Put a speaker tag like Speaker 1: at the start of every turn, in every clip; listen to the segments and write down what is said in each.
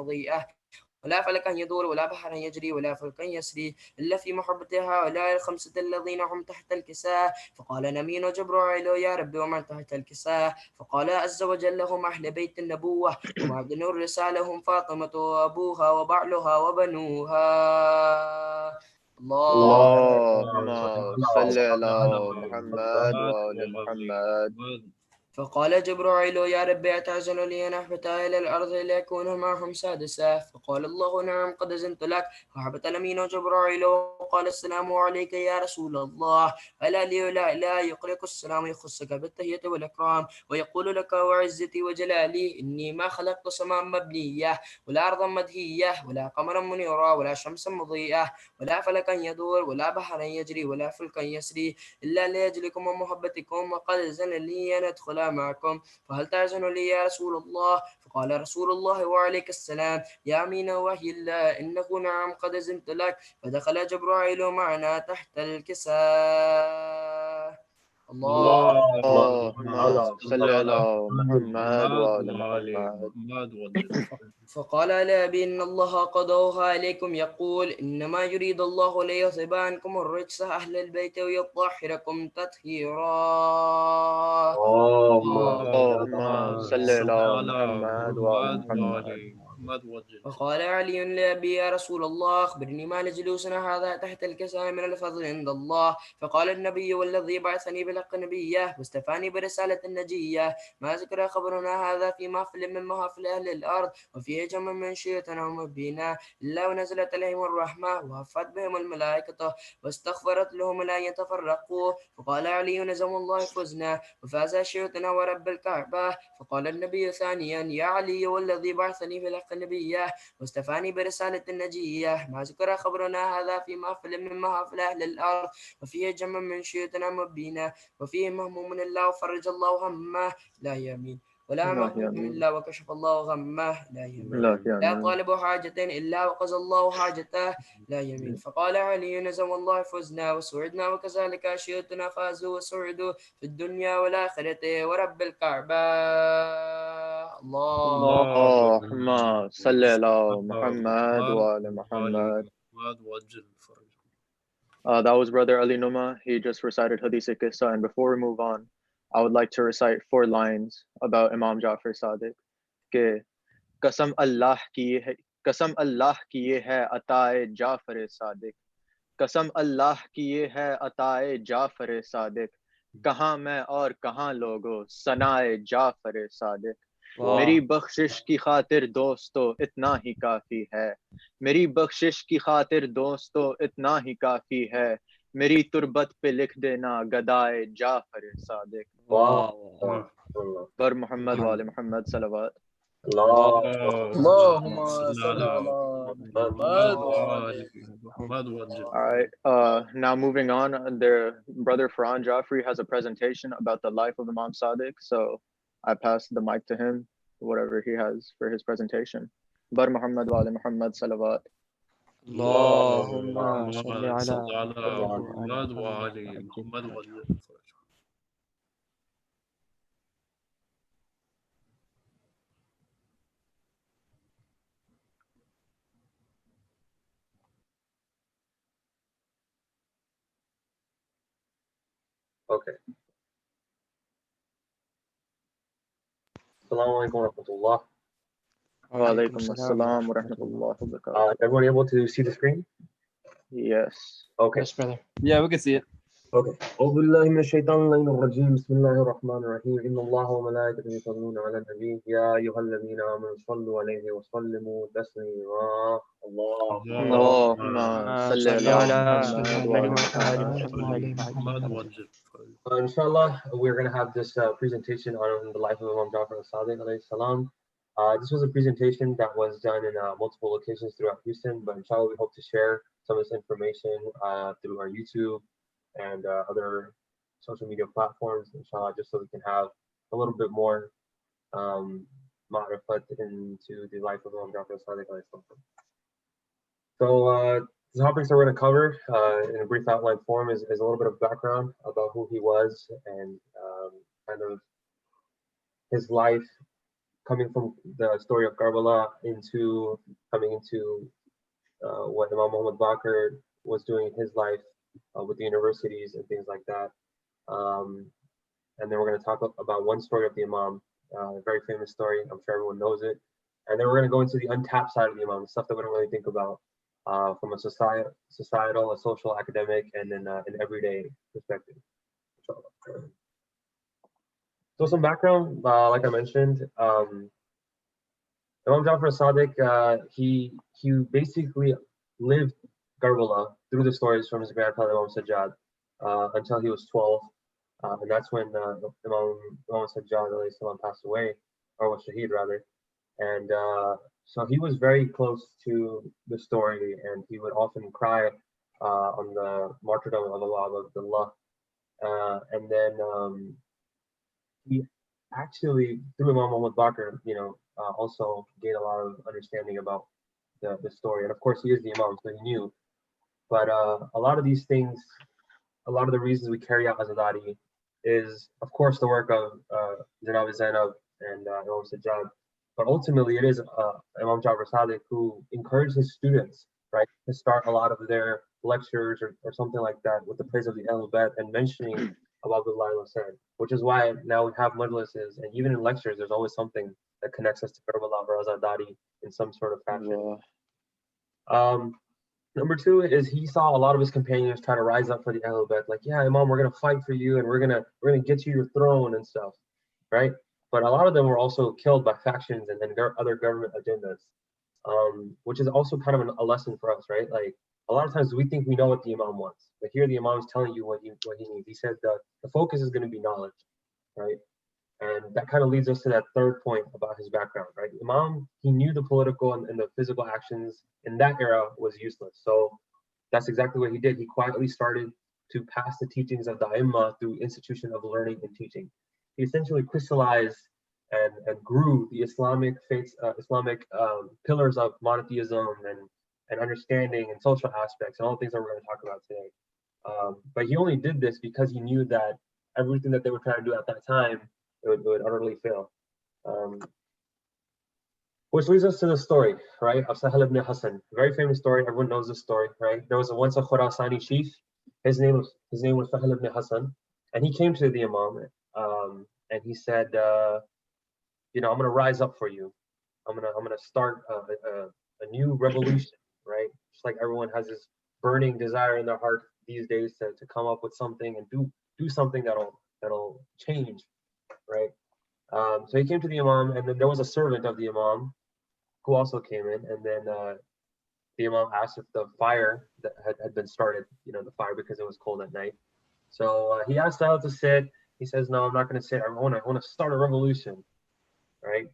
Speaker 1: مضيئة ولا فلكا يدور ولا بحرا يجري ولا فلكا يسري إلا في محبة هؤلاء الخمسة الذين هم تحت الكساء. فقال نمين جبرائيل يا رب ومن تحت الكساء؟ فقال عز وجل هم أهل بيت النبوة ومعدن الرسالة هم فاطمة وأبوها وبعلها وبنوها. الله
Speaker 2: اللهم صل على محمد وآل محمد.
Speaker 1: فقال جبرائيل يا رب أتعزل لي أن أهبط إلى الأرض ليكون معهم سادسا؟ فقال الله نعم قد أذنت لك. فهبط الأمين جبرائيل وقال السلام عليك يا رسول الله. ألا لي لا يقلق السلام يخصك بالتحية والإكرام ويقول لك وعزتي وجلالي إني ما خلقت سماء مبنية ولا أرضا مدهية ولا قمرا منيرا ولا شمسا مضيئة ولا فلكا يدور ولا بحرا يجري ولا فلكا يسري إلا لأجلكم ومحبتكم وقد أذن لي أن أدخل معكم. فهل تعزن لي يا رسول الله؟ فقال رسول الله وعليك السلام يا أمين وحي الله إنه نعم قد أذنت لك. فدخل جبرائيل معنا تحت الكساء. الله
Speaker 2: اللهم صل على محمد وآل محمد.
Speaker 1: فقال لأبي إن الله قضاها عليكم يقول إنما يريد الله ليذهب عنكم الرجس أهل البيت ويطهركم تطهيرا.
Speaker 2: اللهم صل على محمد وآل محمد.
Speaker 1: فقال علي لأبي يا رسول الله أخبرني ما لجلوسنا هذا تحت الكساء من الفضل عند الله. فقال النبي والذي بعثني بالحق نبيه واستفاني برسالة النجية ما ذكر خبرنا هذا في محفل من محافل أهل الأرض وفيه جمع من شيئتنا ومبينا إلا ونزلت عليهم الرحمة وهفت بهم الملائكة واستغفرت لهم لا يتفرقوا. فقال علي نزم الله فزنا وفاز شيئتنا ورب الكعبة. فقال النبي ثانيا يا علي والذي بعثني بالحق نبيه واستفاني برسالة النجية ما ذكر خبرنا هذا في محفل من محافل أهل الأرض وفيه جمع من شيئتنا مبينا وفيه مهموم الله وفرج الله همه لا يمين ولا مهموم إلا وكشف الله غمه لا يمين لا طالب حاجة إلا وقضى الله حاجته لا يمين. فقال علي نزم الله فزنا وسعدنا وكذلك أشياءنا فازوا وسعدوا في الدنيا والآخرة ورب الكعبة.
Speaker 2: اللهم صل على محمد وآل محمد. That was Brother Ali Numa. He just recited Hadith Qissa. And before we move on, I would like to recite 4 lines about Imam Ja'far Sadiq. Ke Qasam Allah ki ye hai ataye Ja'far Sadiq. Qasam Allah ki ye hai ataye Ja'far Sadiq. Kahan main aur kahan logo sanaye Ja'far Sadiq. मेरी बख्शिश की खातिर दोस्तों इतना ही काफी है. मेरी बख्शिश की खातिर दोस्तों इतना ही काफी है. मेरी तुरबत पे लिख देना गदाए जाफर सादिक. बर मोहम्मद वाले Mohammad सलवात.
Speaker 3: اللهم صل على محمد.
Speaker 2: All right, now moving on, their brother Farhan Jafri has a presentation about the life of Imam Sadiq, so I pass the mic to him, whatever he has for his presentation. Bar Muhammad wa ali Muhammad salawat.
Speaker 3: اللهم صل على محمد وعلى محمد.
Speaker 4: Okay. Assalamu alaikum wa rahmatullah.
Speaker 2: Wa alaikum assalam wa rahmatullahi wa barakatuh.
Speaker 4: Everyone able to see the screen?
Speaker 2: Yes.
Speaker 4: Okay.
Speaker 3: Yes, brother. Yeah, we can see it.
Speaker 4: Okay. أعوذ بالله من الشيطان الرجيم. بسم الله الرحمن الرحيم. إن الله وملائكته يصلون على النبي يا أيها الذين آمنوا صلوا عليه وسلموا تسليما.
Speaker 2: اللهم صل على محمد.
Speaker 4: Inshallah, we're going to have this presentation on the life of Imam Ja'far as-Sadiq alayhi salam. This was a presentation that was done in multiple locations throughout Houston, but inshallah we hope to share some of this information through our YouTube and other social media platforms, inshallah, just so we can have a little bit more ma'rifat into the life of Imam Ja'far as-Sadiq alayhi salam. So the topics that we're going to cover in a brief outline form is a little bit of background about who he was and kind of his life coming from the story of Karbala into coming into what Imam Muhammad Baqir was doing in his life with the universities and things like that. And then we're going to talk about one story of the Imam, a very famous story. I'm sure everyone knows it. And then we're going to go into the untapped side of the Imam, the stuff that we don't really think about from a societal, a social, academic, and then an everyday perspective. So some background, like I mentioned, Imam Ja'far as-Sadiq, he basically lived Karbala through the stories from his grandfather Imam Sajjad until he was 12. And that's when Imam Sajjad passed away, or was Shaheed rather. And so he was very close to the story, and he would often cry on the martyrdom of Abdullah. And then he actually, through Imam Muhammad Baqir, also gained a lot of understanding about the story. And of course, he is the Imam, so he knew. But a lot of these things, a lot of the reasons we carry out Azadari is, of course, the work of Janab Zainab and Imam Sajjad. But ultimately, it is Imam Ja'far as-Sadiq who encouraged his students, right, to start a lot of their lectures or something like that with the praise of the Ahlul Bayt and mentioning about Abdullah al-Husayn, which is why now we have majlises, and even in lectures, there's always something that connects us to Karbala or Azadari in some sort of fashion. Number two is he saw a lot of his companions try to rise up for the Ahlul Bayt, like, yeah, Imam, we're gonna fight for you, and we're gonna get you your throne and stuff, right? But a lot of them were also killed by factions and other government agendas, which is also kind of a lesson for us, right? Like a lot of times we think we know what the Imam wants, but here the Imam is telling you what he needs. He said that the focus is going to be knowledge, right? And that kind of leads us to that third point about his background, right? Imam, he knew the political and the physical actions in that era was useless. So that's exactly what he did. He quietly started to pass the teachings of the Imam through institution of learning and teaching. He essentially crystallized and grew the Islamic faiths, Islamic pillars of monotheism and understanding and social aspects and all the things that we're going to talk about today. But he only did this because he knew that everything that they were trying to do at that time, it would utterly fail. Which leads us to the story, right, of Sahal ibn Hassan. Very famous story. Everyone knows this story, right? There was once a Khurasani chief. His name was Sahal ibn Hassan, and he came to the Imam, and he said, I'm going to rise up for you. I'm gonna start a new revolution, right? Just like everyone has this burning desire in their heart these days to come up with something and do something that'll change, right? So he came to the Imam, and then there was a servant of the Imam who also came in, and then the Imam asked if the fire that had been started, the fire because it was cold at night. So he asked Sahal to sit. He says, no, I'm not going to sit. I want to start a revolution, right?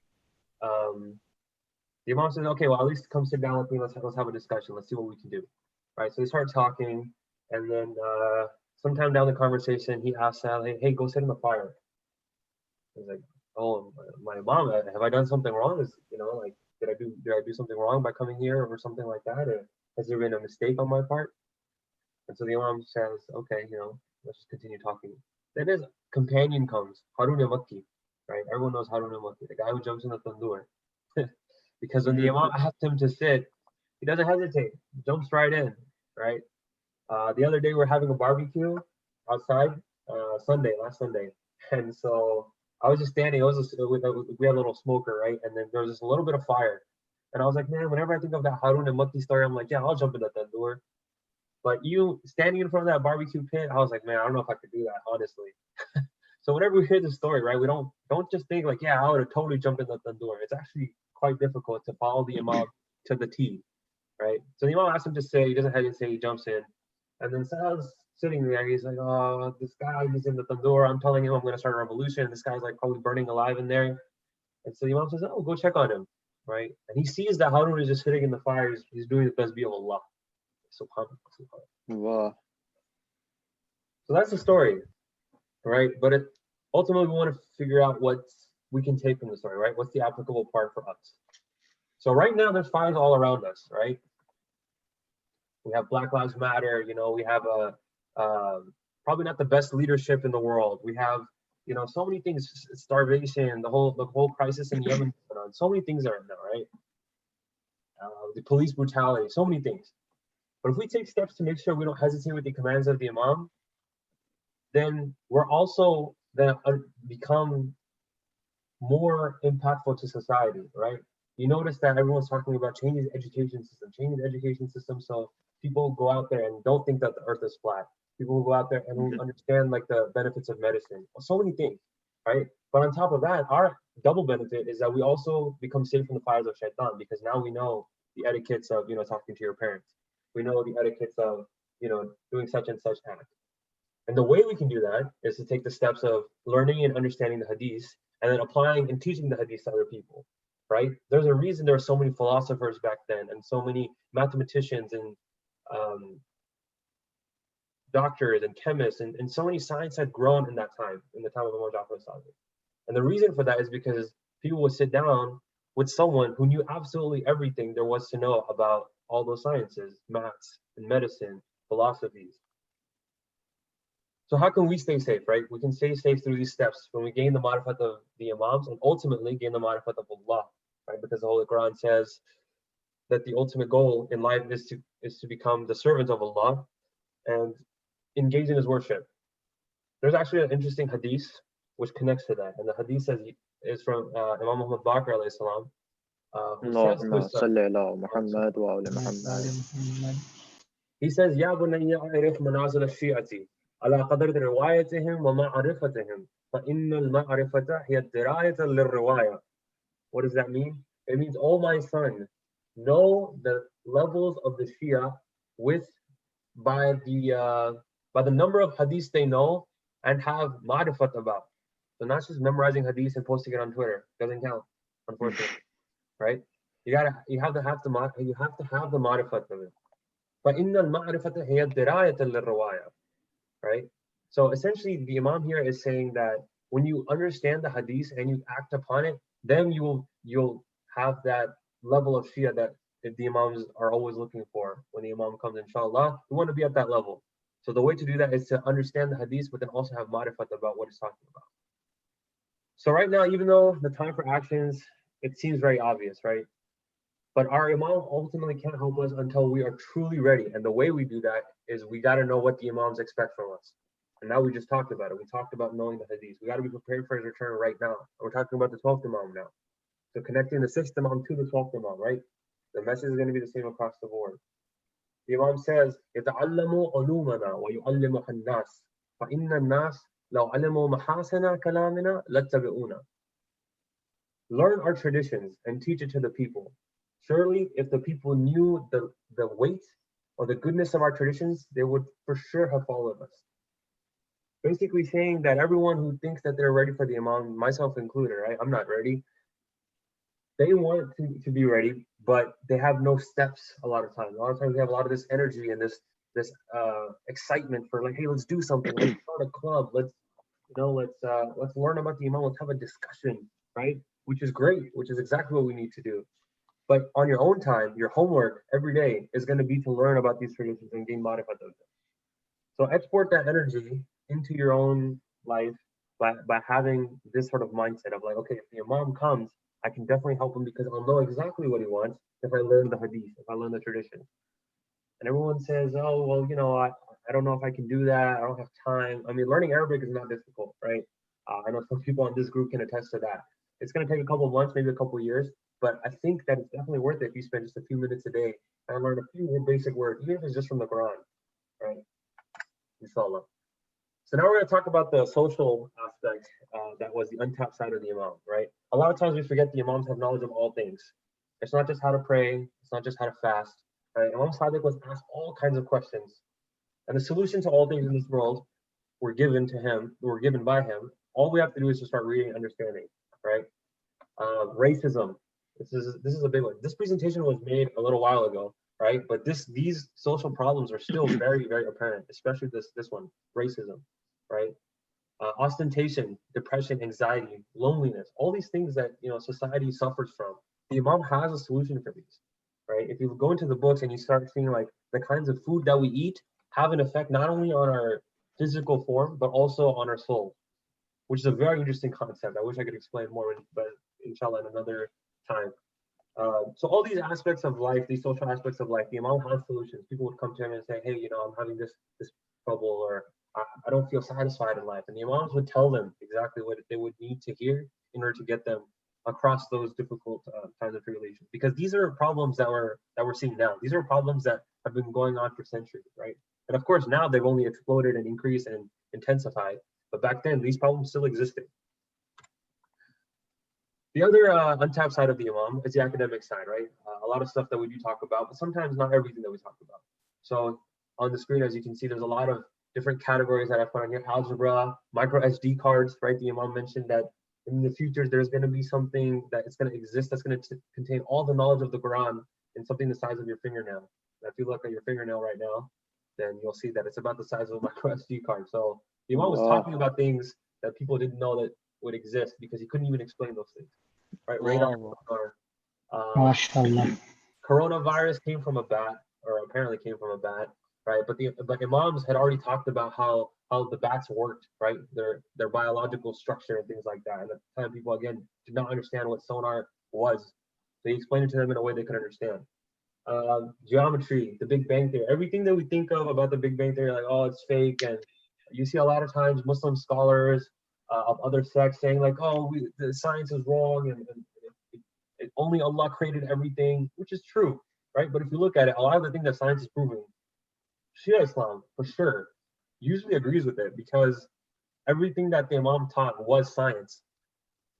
Speaker 4: The Imam says, okay, well, at least come sit down with me. Let's have a discussion. Let's see what we can do, right? So they start talking, and then sometime down the conversation, he asks Sal, hey, go sit in the fire. He's like, oh, my Imam, have I done something wrong? Like, did I do something wrong by coming here or something like that? Or has there been a mistake on my part? And so the Imam says, okay, let's just continue talking. Then his companion comes, Harun al-Makki, right? Everyone knows Harun al-Makki, the guy who jumps in the tandoor. Because when the Imam asked him to sit, he doesn't hesitate, he jumps right in, right? The other day we were having a barbecue outside, last Sunday, and so I was just standing. We had a little smoker, right? And then there was just a little bit of fire, and I was like, man, whenever I think of that Harun and Makki story, I'm like, yeah, I'll jump in that tandoor. But you standing in front of that barbecue pit, I was like, man, I don't know if I could do that, honestly. So whenever we hear the story, right, we don't just think like, yeah, I would have totally jumped in the tandoor. It's actually quite difficult to follow the Imam to the T, right? So the Imam asks him to say, he doesn't hesitate, he jumps in. And then Sahal's sitting there, he's like, oh, this guy, he's in the tandoor. I'm telling him I'm going to start a revolution. This guy's like probably burning alive in there. And so the Imam says, oh, go check on him, right? And he sees that Harun is just sitting in the fire. He's doing the tasbih of Allah. SubhanAllah.
Speaker 2: Wow.
Speaker 4: So that's the story, right? But ultimately, we want to figure out what we can take from the story, right? What's the applicable part for us? So right now, there's fires all around us, right? We have Black Lives Matter. We have probably not the best leadership in the world. We have so many things, starvation, the whole crisis in Yemen, so many things are now, right? The police brutality, so many things. But if we take steps to make sure we don't hesitate with the commands of the Imam, then we're also going to become more impactful to society, right? You notice that everyone's talking about changing the education system, so people go out there and don't think that the earth is flat. People will go out there and will understand like the benefits of medicine, so many things, right? But on top of that, our double benefit is that we also become safe from the fires of shaitan, because now we know the etiquettes of talking to your parents. We know the etiquettes of doing such and such act. And the way we can do that is to take the steps of learning and understanding the hadith, and then applying and teaching the hadith to other people, right? There's a reason there are so many philosophers back then, and so many mathematicians and doctors and chemists, and so many science had grown in that time, in the time of Imam Jafar al-Sadiq. And the reason for that is because people would sit down with someone who knew absolutely everything there was to know about all those sciences, maths and medicine, philosophies. So how can we stay safe, right? We can stay safe through these steps when we gain the ma'rifat of the Imams, and ultimately gain the ma'rifat of Allah, right? Because the Holy Quran says that the ultimate goal in life is to become the servants of Allah and engage in His worship. There's actually an interesting hadith which connects to that, and the hadith is from Imam Muhammad Baqir alayhi salam. He says, "Ya bunayya a'rif manazil ash-shi'ati ala qadr riwayatihim wa ma'rifatihim, fa inna al-ma'rifata hiya ad-dirayata lir-riwaya." What does that mean? It means, oh my son, know the levels of the Shia by the number of hadiths they know and have ma'rifat about. So not just memorizing hadiths and posting it on Twitter. Doesn't count, unfortunately. Right? You have to have the ma'rifat of it. فَإِنَّ الْمَعْرِفَةَ هِيَ الدِّرَايَةَ لِلرِّوَايَةِ. Right? So essentially the Imam here is saying that when you understand the hadith and you act upon it, then you'll have that level of Shia that the Imams are always looking for. When the Imam comes, inshallah, we want to be at that level. So the way to do that is to understand the hadith, but then also have ma'rifat about what it's talking about. So right now, even though the time for actions, it seems very obvious, right? But our Imam ultimately can't help us until we are truly ready. And the way we do that is we got to know what the Imams expect from us. And now we just talked about it. We talked about knowing the hadith. We got to be prepared for his return right now. And we're talking about the 12th Imam now. So connecting the 6th Imam to the 12th Imam, right? The message is going to be the same across the board. The Imam says, يَتَعَلَّمُوا عُلُومَنَا وَيُعَلِّمُهَا النَّاسِ فَإِنَّ النَّاسِ لَوْ عَلِمُوا مَحَاسِنَ كَلَامِنَا لَاتَّبِعُونَا. Learn our traditions and teach it to the people. Surely, if the people knew the weight or the goodness of our traditions, they would for sure have followed us. Basically saying that everyone who thinks that they're ready for the Imam, myself included, right? I'm not ready. They want to be ready, but they have no steps a lot of times. A lot of times we have a lot of this energy and this excitement for like, hey, let's do something. Let's start a club. Let's learn about the Imam. Let's have a discussion, right? Which is great, which is exactly what we need to do. But on your own time, your homework every day is going to be to learn about these traditions and gain ma'rifat of them. So export that energy into your own life by having this sort of mindset of like, okay, if the Imam comes, I can definitely help him because I'll know exactly what he wants if I learn the hadith, if I learn the tradition. And everyone says, oh, well, I don't know if I can do that. I don't have time. I mean, learning Arabic is not difficult, right? I know some people on this group can attest to that. It's going to take a couple of months, maybe a couple of years, but I think that it's definitely worth it if you spend just a few minutes a day and learn a few basic words, even if it's just from the Quran, right? Inshallah. So now we're going to talk about the social aspect that was the untapped side of the Imam, right? A lot of times we forget the Imams have knowledge of all things. It's not just how to pray. It's not just how to fast, right? Imam Sadiq was asked all kinds of questions. And the solution to all things in this world were given to him, were given by him. All we have to do is to start reading and understanding, right? Racism. This is a big one. This presentation was made a little while ago, right? But these social problems are still very, very apparent, especially this one, racism, right? Ostentation, depression, anxiety, loneliness, all these things that society suffers from. The Imam has a solution for these, right? If you go into the books and you start seeing like the kinds of food that we eat have an effect not only on our physical form but also on our soul. which is a very interesting concept. I wish I could explain more, but inshallah in another time. So all these aspects of life, these social aspects of life, the Imam has solutions. People would come to him and say, hey, I'm having this trouble, or I don't feel satisfied in life. And the Imams would tell them exactly what they would need to hear in order to get them across those difficult times of tribulation. Because these are problems that we're seeing now. These are problems that have been going on for centuries, right? And of course, now they've only exploded and increased and intensified. But back then, these problems still existed. The other untapped side of the Imam is the academic side, right? A lot of stuff that we do talk about, but sometimes not everything that we talk about. So on the screen, as you can see, there's a lot of different categories that I put on here. Algebra, micro SD cards, right? The Imam mentioned that in the future, there's going to be something that is going to exist that's going to contain all the knowledge of the Quran in something the size of your fingernail. Now, if you look at your fingernail right now, then you'll see that it's about the size of a micro SD card. So the Imam was talking about things that people didn't know that would exist because he couldn't even explain those things. Right? Radar.
Speaker 5: MashaAllah.
Speaker 4: Coronavirus came from a bat, or apparently came from a bat, right? But Imams had already talked about how the bats worked, right? Their biological structure and things like that. And at the time, people again did not understand what sonar was. So he explained it to them in a way they could understand. Geometry, the Big Bang Theory, everything that we think of about the Big Bang Theory, like, oh, it's fake. And you see a lot of times Muslim scholars of other sects saying like, oh, the science is wrong, and only Allah created everything, which is true, right? But if you look at it, a lot of the things that science is proving, Shia Islam, for sure, usually agrees with it, because everything that the Imam taught was science,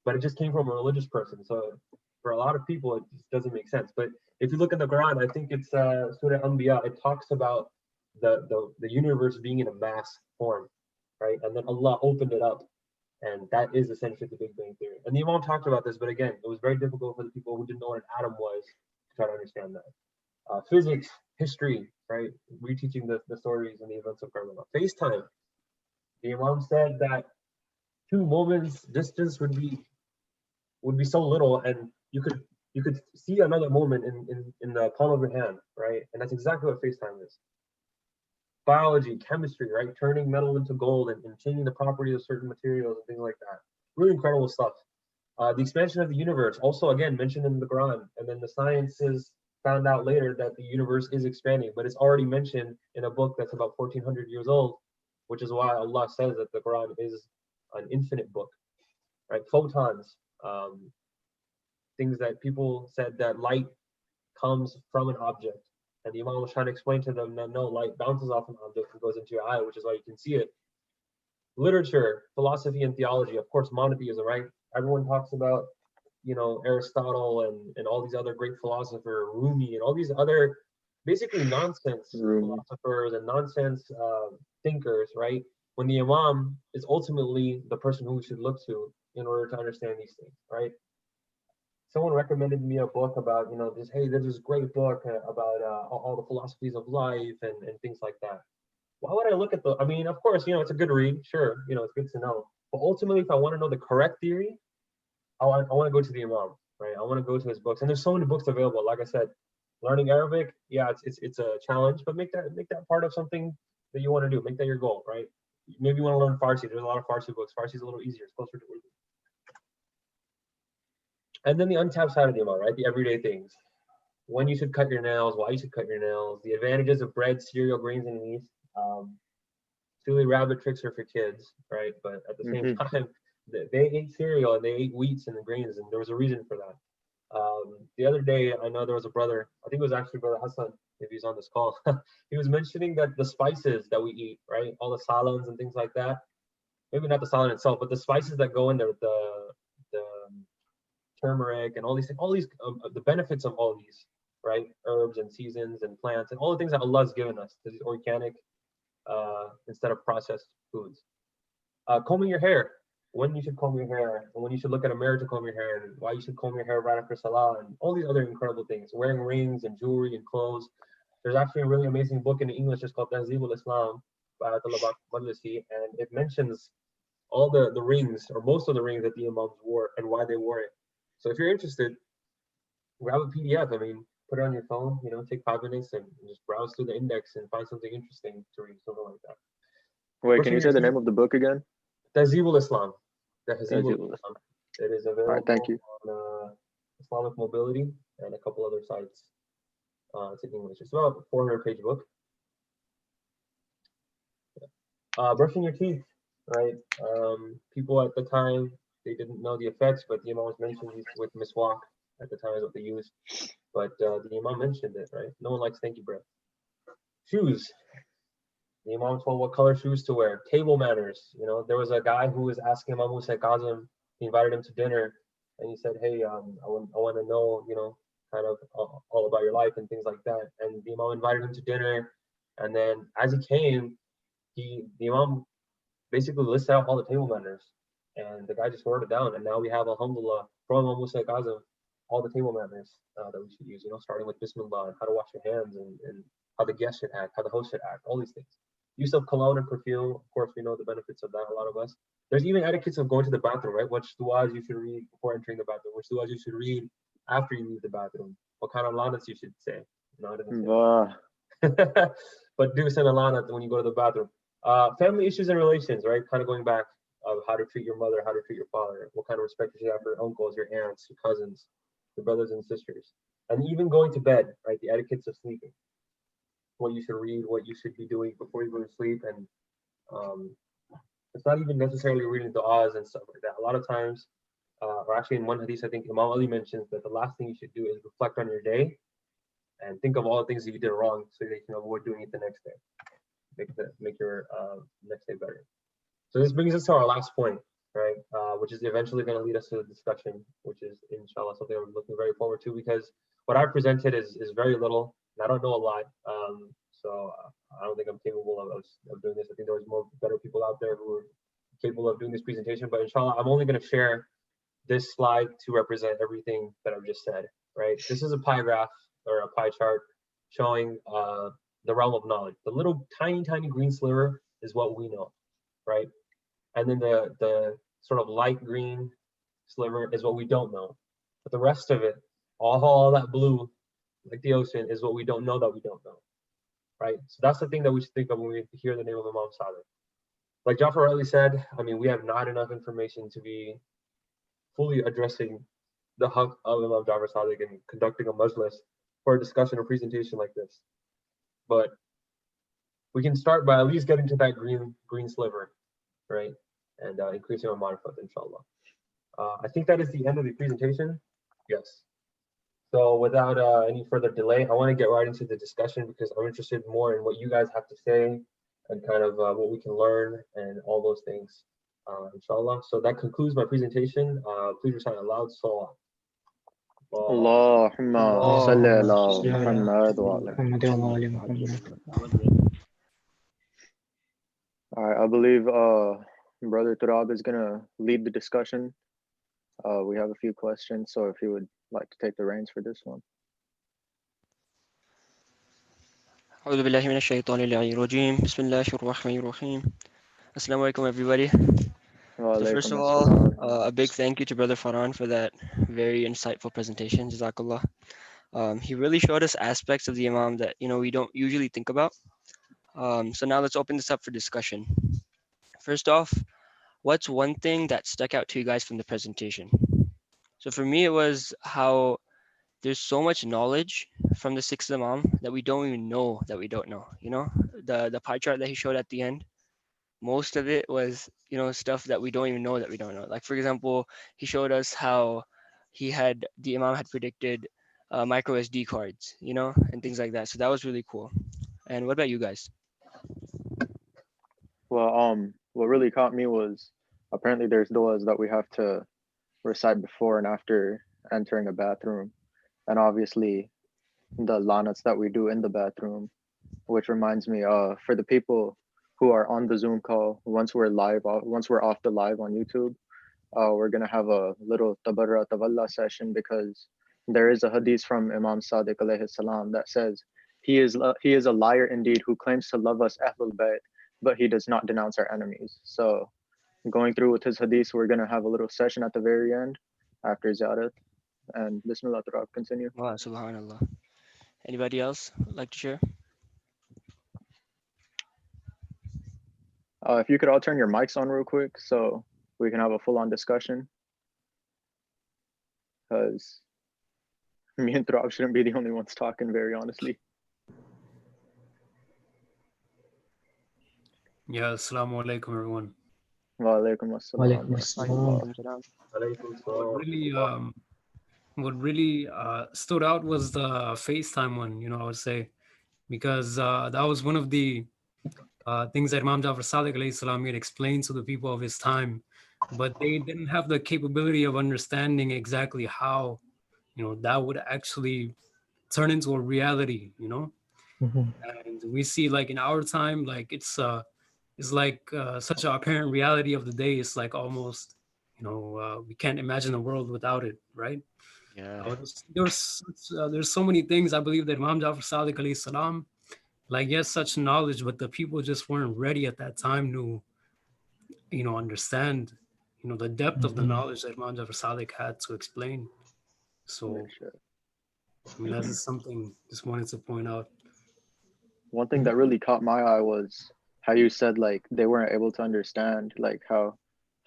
Speaker 4: but it just came from a religious person. So for a lot of people, it just doesn't make sense. But if you look in the Quran, I think it's Surah Anbiya, it talks about the universe being in a mass form, right? And then Allah opened it up. And that is essentially the Big Bang Theory. And the Imam talked about this, but again, it was very difficult for the people who didn't know what an atom was to try to understand that. Physics, history, right? Reteaching the stories and the events of Karbala. FaceTime. The Imam said that 2 moments distance would be so little, and you could see another moment in the palm of your hand, right? And that's exactly what FaceTime is. Biology, chemistry, right? Turning metal into gold and changing the properties of certain materials and things like that. Really incredible stuff. The expansion of the universe, also again mentioned in the Quran, and then the sciences found out later that the universe is expanding, but it's already mentioned in a book that's about 1400 years old, which is why Allah says that the Quran is an infinite book, right? Photons, things that people said that light comes from an object. And the Imam was trying to explain to them that no, light bounces off an object and goes into your eye, which is why you can see it. Literature, philosophy, and theology, of course, monotheism, right? Everyone talks about, Aristotle and all these other great philosophers, Rumi, and all these other basically nonsense philosophers and nonsense thinkers, right? When the Imam is ultimately the person who we should look to in order to understand these things, right? Someone recommended me a book about, there's this great book about all the philosophies of life and things like that. Why would I look at of course, it's a good read, sure, it's good to know. But ultimately, if I want to know the correct theory, I want to go to the Imam, right? I want to go to his books. And there's so many books available. Like I said, learning Arabic, yeah, it's a challenge, but make that part of something that you want to do. Make that your goal, right? Maybe you want to learn Farsi. There's a lot of Farsi books. Farsi is a little easier. It's closer to Urdu. And then the untapped side of the Imam, right? The everyday things. When you should cut your nails, why you should cut your nails, the advantages of bread, cereal, grains, and meat. Silly rabbit tricks are for kids, right? But at the same time, they ate cereal and they ate wheats and the grains, and there was a reason for that. The other day, I know there was a brother, I think it was actually Brother Hassan, if he's on this call, he was mentioning that the spices that we eat, right? All the salons and things like that, maybe not the salad itself, but the spices that go in there, the turmeric and all these the benefits of all these, right? Herbs and seasons and plants and all the things that Allah has given us, these organic instead of processed foods. Combing your hair, when you should comb your hair, and when you should look at a mirror to comb your hair, and why you should comb your hair right after Salah, and all these other incredible things. Wearing rings and jewelry and clothes. There's actually a really amazing book in English. It's called Tahzib al-Islam by Ayatollah Madlisi, and it mentions all the rings, or most of the rings that the Imams wore and why they wore it. So if you're interested, grab a PDF. Put it on your phone, take 5 minutes and just browse through the index and find something interesting to read, something like that.
Speaker 2: Wait, can you say the name of the book again?
Speaker 4: Tahzib al-Islam. Tehzeebul Islam. It is available
Speaker 2: right, thank you.
Speaker 4: on Islamic Mobility and a couple other sites. It's in English. It's about a 400-page book. Brushing your teeth, right? People at the time, they didn't know the effects, but the Imam was mentioned with miswak at the time is what they used. But the Imam mentioned it, right? No one likes stinky breath. Shoes. The Imam told what color shoes to wear. Table manners. You know, there was a guy who was asking Imam Musa Kazim. He invited him to dinner, and he said, "Hey, I want to know, you know, kind of all about your life and things like that." And the Imam invited him to dinner, and then as he came, the Imam basically listed out all the table manners, and the guy just wrote it down. And now we have, alhamdulillah, from Imam Musa Kazim, all the table manners that we should use. You know, starting with Bismillah and how to wash your hands and how the guest should act, how the host should act, all these things. Use of cologne and perfume, of course, we know the benefits of that, a lot of us. There's even etiquettes of going to the bathroom, right? Which du'as you should read before entering the bathroom, which du'as you should read after you leave the bathroom, what kind of lanats you should say. No, I didn't say but do send a lanat when you go to the bathroom. Family issues and relations, right? Kind of going back of how to treat your mother, how to treat your father, what kind of respect you should have for your uncles, your aunts, your cousins, your brothers and sisters. And even going to bed, right? The etiquettes of sleeping. What you should read, what you should be doing before you go to sleep, and it's not even necessarily reading du'as and stuff like that. A lot of times, or actually in one hadith, I think Imam Ali mentions that the last thing you should do is reflect on your day and think of all the things that you did wrong so that you can avoid doing it the next day. Make your next day better. So this brings us to our last point, right? Which is eventually going to lead us to the discussion, which is inshallah something I'm looking very forward to, because what I presented is very little. I don't know a lot, so I don't think I'm capable of doing this. I think there's more better people out there who are capable of doing this presentation, but inshallah, I'm only going to share this slide to represent everything that I've just said, right? This is a pie graph or a pie chart showing the realm of knowledge. The little tiny green sliver is what we know, right? And then the sort of light green sliver is what we don't know. But the rest of it, all that blue, like the ocean, is what we don't know that we don't know, right? So that's the thing that we should think of when we hear the name of Imam Sadiq. Like Jafar Ali said, I mean, we have not enough information to be fully addressing the haqq of Imam Jafar Sadiq and conducting a majlis for a discussion or presentation like this. But we can start by at least getting to that green sliver, right? And increasing our marifat, inshallah. I think that is the end of the presentation. Yes. So without any further delay, I want to get right into the discussion because I'm interested more in what you guys have to say and kind of what we can learn and all those things, inshallah. So that concludes my presentation. Please recite aloud salawat.
Speaker 2: Allahumma salli ala Muhammad wa ala. All right, I believe Brother Turab is gonna lead the discussion. We have a few questions, so if you would like to take the reins for this one.
Speaker 5: أعوذ بالله من الشيطان الرجيم بسم الله الرحمن الرحيم. Assalamu alaikum, everybody. So first of all, a big thank you to Brother Farhan for that very insightful presentation. Jazakallah. He really showed us aspects of the Imam that we don't usually think about. So now let's open this up for discussion. First off, what's one thing that stuck out to you guys from the presentation? So for me, it was how there's so much knowledge from the sixth Imam that we don't even know that we don't know. The pie chart that he showed at the end, most of it was stuff that we don't even know that we don't know. Like for example, he showed us how the Imam had predicted micro SD cards, and things like that. So that was really cool. And what about you guys?
Speaker 2: Well, what really caught me was apparently there's du'as that we have to recite before and after entering a bathroom, and obviously the lanats that we do in the bathroom, which reminds me, for the people who are on the Zoom call, once we're off the live on YouTube, we're gonna have a little tabarra tawalla session because there is a hadith from Imam Sadiq alayhi salam that says he is a liar indeed who claims to love us Ahlul Bayt, but he does not denounce our enemies. So going through with his hadith, we're gonna have a little session at the very end after ziyarat. And Bismillah, Turab, continue.
Speaker 5: Wow, subhanallah. Anybody else like to share?
Speaker 2: If you could all turn your mics on real quick so we can have a full-on discussion, because me and Turab shouldn't be the only ones talking, very honestly.
Speaker 6: Yeah, assalamu alaikum, everyone.
Speaker 2: Wa alaikum assalam.
Speaker 6: What really stood out was the FaceTime one, I would say, because that was one of the things that Imam Jafar Sadiq alayhi salam had explained to the people of his time, but they didn't have the capability of understanding exactly how, that would actually turn into a reality, And we see, like, in our time, like it's like such an apparent reality of the day. It's like almost, we can't imagine a world without it, right?
Speaker 5: Yeah.
Speaker 6: There's so many things I believe that Imam Jafar Sadiq alayhi salam, like, yes, such knowledge, but the people just weren't ready at that time to, understand, the depth of the knowledge that Imam Jafar Sadiq had to explain. So, I mean, that is something just wanted to point out.
Speaker 2: One thing that really caught my eye was how you said, like, they weren't able to understand, like how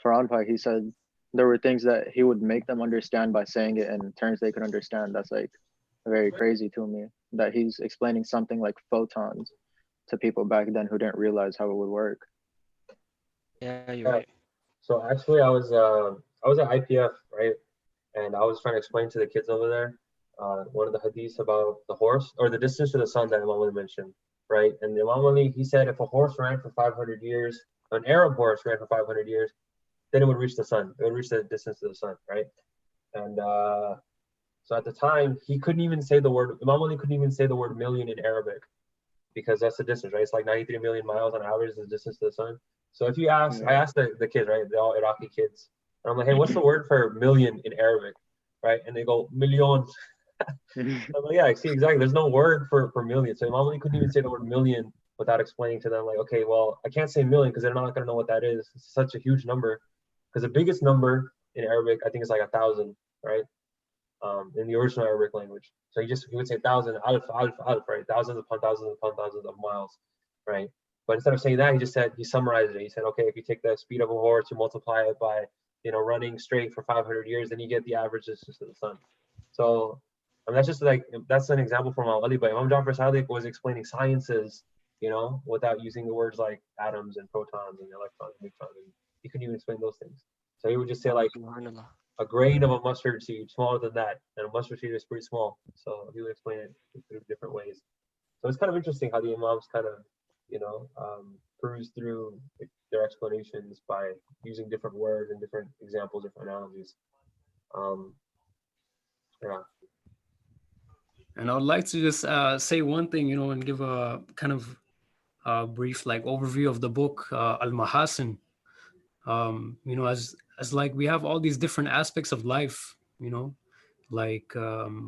Speaker 2: Farhan Bhai, he said there were things that he would make them understand by saying it in terms they could understand. That's like very crazy to me, that he's explaining something like photons to people back then who didn't realize how it would work.
Speaker 5: Yeah, you're right.
Speaker 4: So actually, I was at IPF, right, and I was trying to explain to the kids over there one of the hadiths about the horse, or the distance to the sun that Imam Ali mentioned, right? And Imam Ali, he said if a horse ran for 500 years, an Arab horse ran for 500 years, then it would reach the sun. It would reach the distance to the sun, right? And so at the time, he couldn't even say the word, Imam Ali couldn't even say the word million in Arabic, because that's the distance, right? It's like 93 million miles on average is the distance to the sun. So if you ask, I asked the kids, right? They're all Iraqi kids. And I'm like, hey, what's the word for million in Arabic, right? And they go, million. I'm like, yeah, I see, exactly. There's no word for million. So Imam Ali couldn't even say the word million without explaining to them, like, okay, well, I can't say million because they're not going to know what that is. It's such a huge number. Because the biggest number in Arabic, I think, is like 1,000, right? In the original Arabic language. So he would say 1,000, alf, right? Thousands upon thousands upon thousands of miles, right? But instead of saying that, he summarized it. He said, okay, if you take the speed of a horse, you multiply it by, running straight for 500 years, then you get the average distance to the sun. So, that's an example from Ali. But Imam Jafar Sadiq was explaining sciences, without using the words like atoms and protons and electrons and neutrons. And he couldn't even explain those things. So he would just say, like, a grain of a mustard seed, smaller than that, and a mustard seed is pretty small. So he would explain it through different ways. So it's kind of interesting how the Imams kind of, peruse through their explanations by using different words and different examples, different analogies. Yeah.
Speaker 6: And I would like to just say one thing, and give a kind of brief, like, overview of the book Al-Mahasin. As like we have all these different aspects of life, like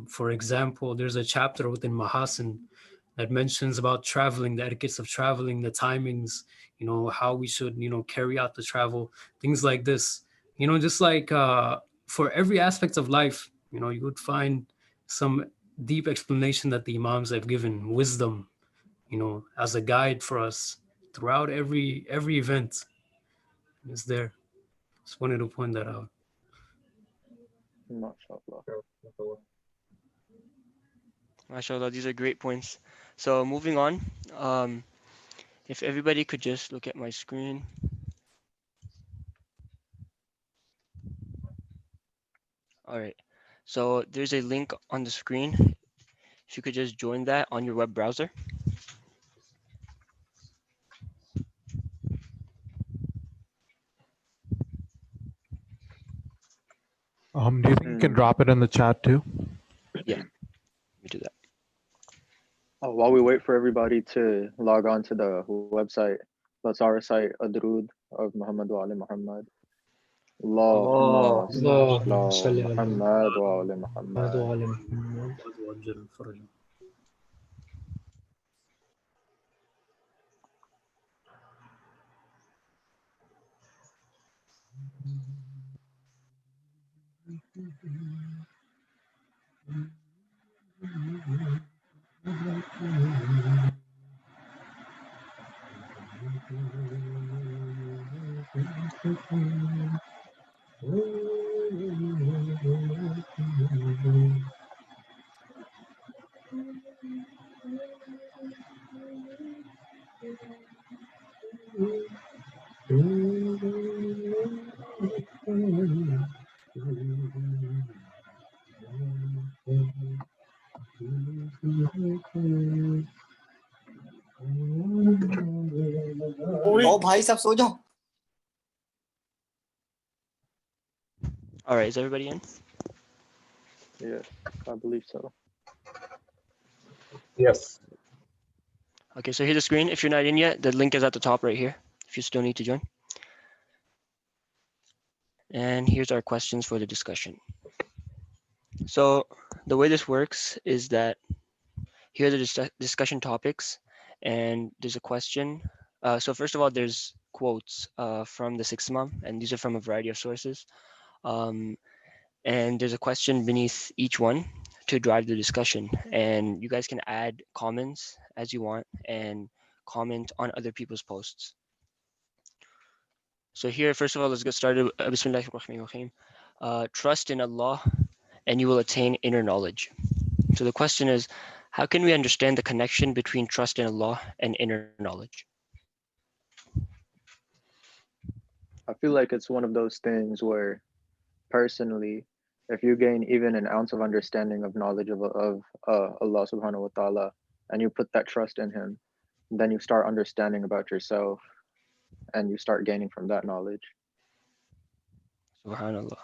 Speaker 6: for example, there's a chapter within Mahasin that mentions about traveling, the etiquettes of traveling, the timings, how we should, carry out the travel, things like this. Just like for every aspect of life, you would find some deep explanation that the Imams have given, wisdom, as a guide for us throughout every event is there. Just wanted to point that out.
Speaker 5: MashaAllah, these are great points. So moving on, if everybody could just look at my screen. All right, so there's a link on the screen. If you could just join that on your web browser.
Speaker 7: Do you think you can drop it in the chat too?
Speaker 5: Yeah, let me do that.
Speaker 2: While we wait for everybody to log on to the website, let's all recite a durood of Muhammad wa ali Muhammad. Allahumma salli ala Muhammad wa ali Muhammad.
Speaker 5: All right, is everybody in?
Speaker 2: Yes, I believe so.
Speaker 4: Yes.
Speaker 5: Okay, so here's the screen. If you're not in yet, the link is at the top right here, if you still need to join. And here's our questions for the discussion. So the way this works is that here are the discussion topics, and there's a question. So first of all, there's quotes from the sixth Imam, and these are from a variety of sources. And there's a question beneath each one to drive the discussion. And you guys can add comments as you want and comment on other people's posts. So here, first of all, let's get started. Bismillahirrahmanirrahim. Trust in Allah and you will attain inner knowledge. So the question is, how can we understand the connection between trust in Allah and inner knowledge?
Speaker 2: I feel like it's one of those things where, personally, if you gain even an ounce of understanding of knowledge of Allah subhanahu wa ta'ala, and you put that trust in him, then you start understanding about yourself and you start gaining from that knowledge.
Speaker 5: Subhanallah.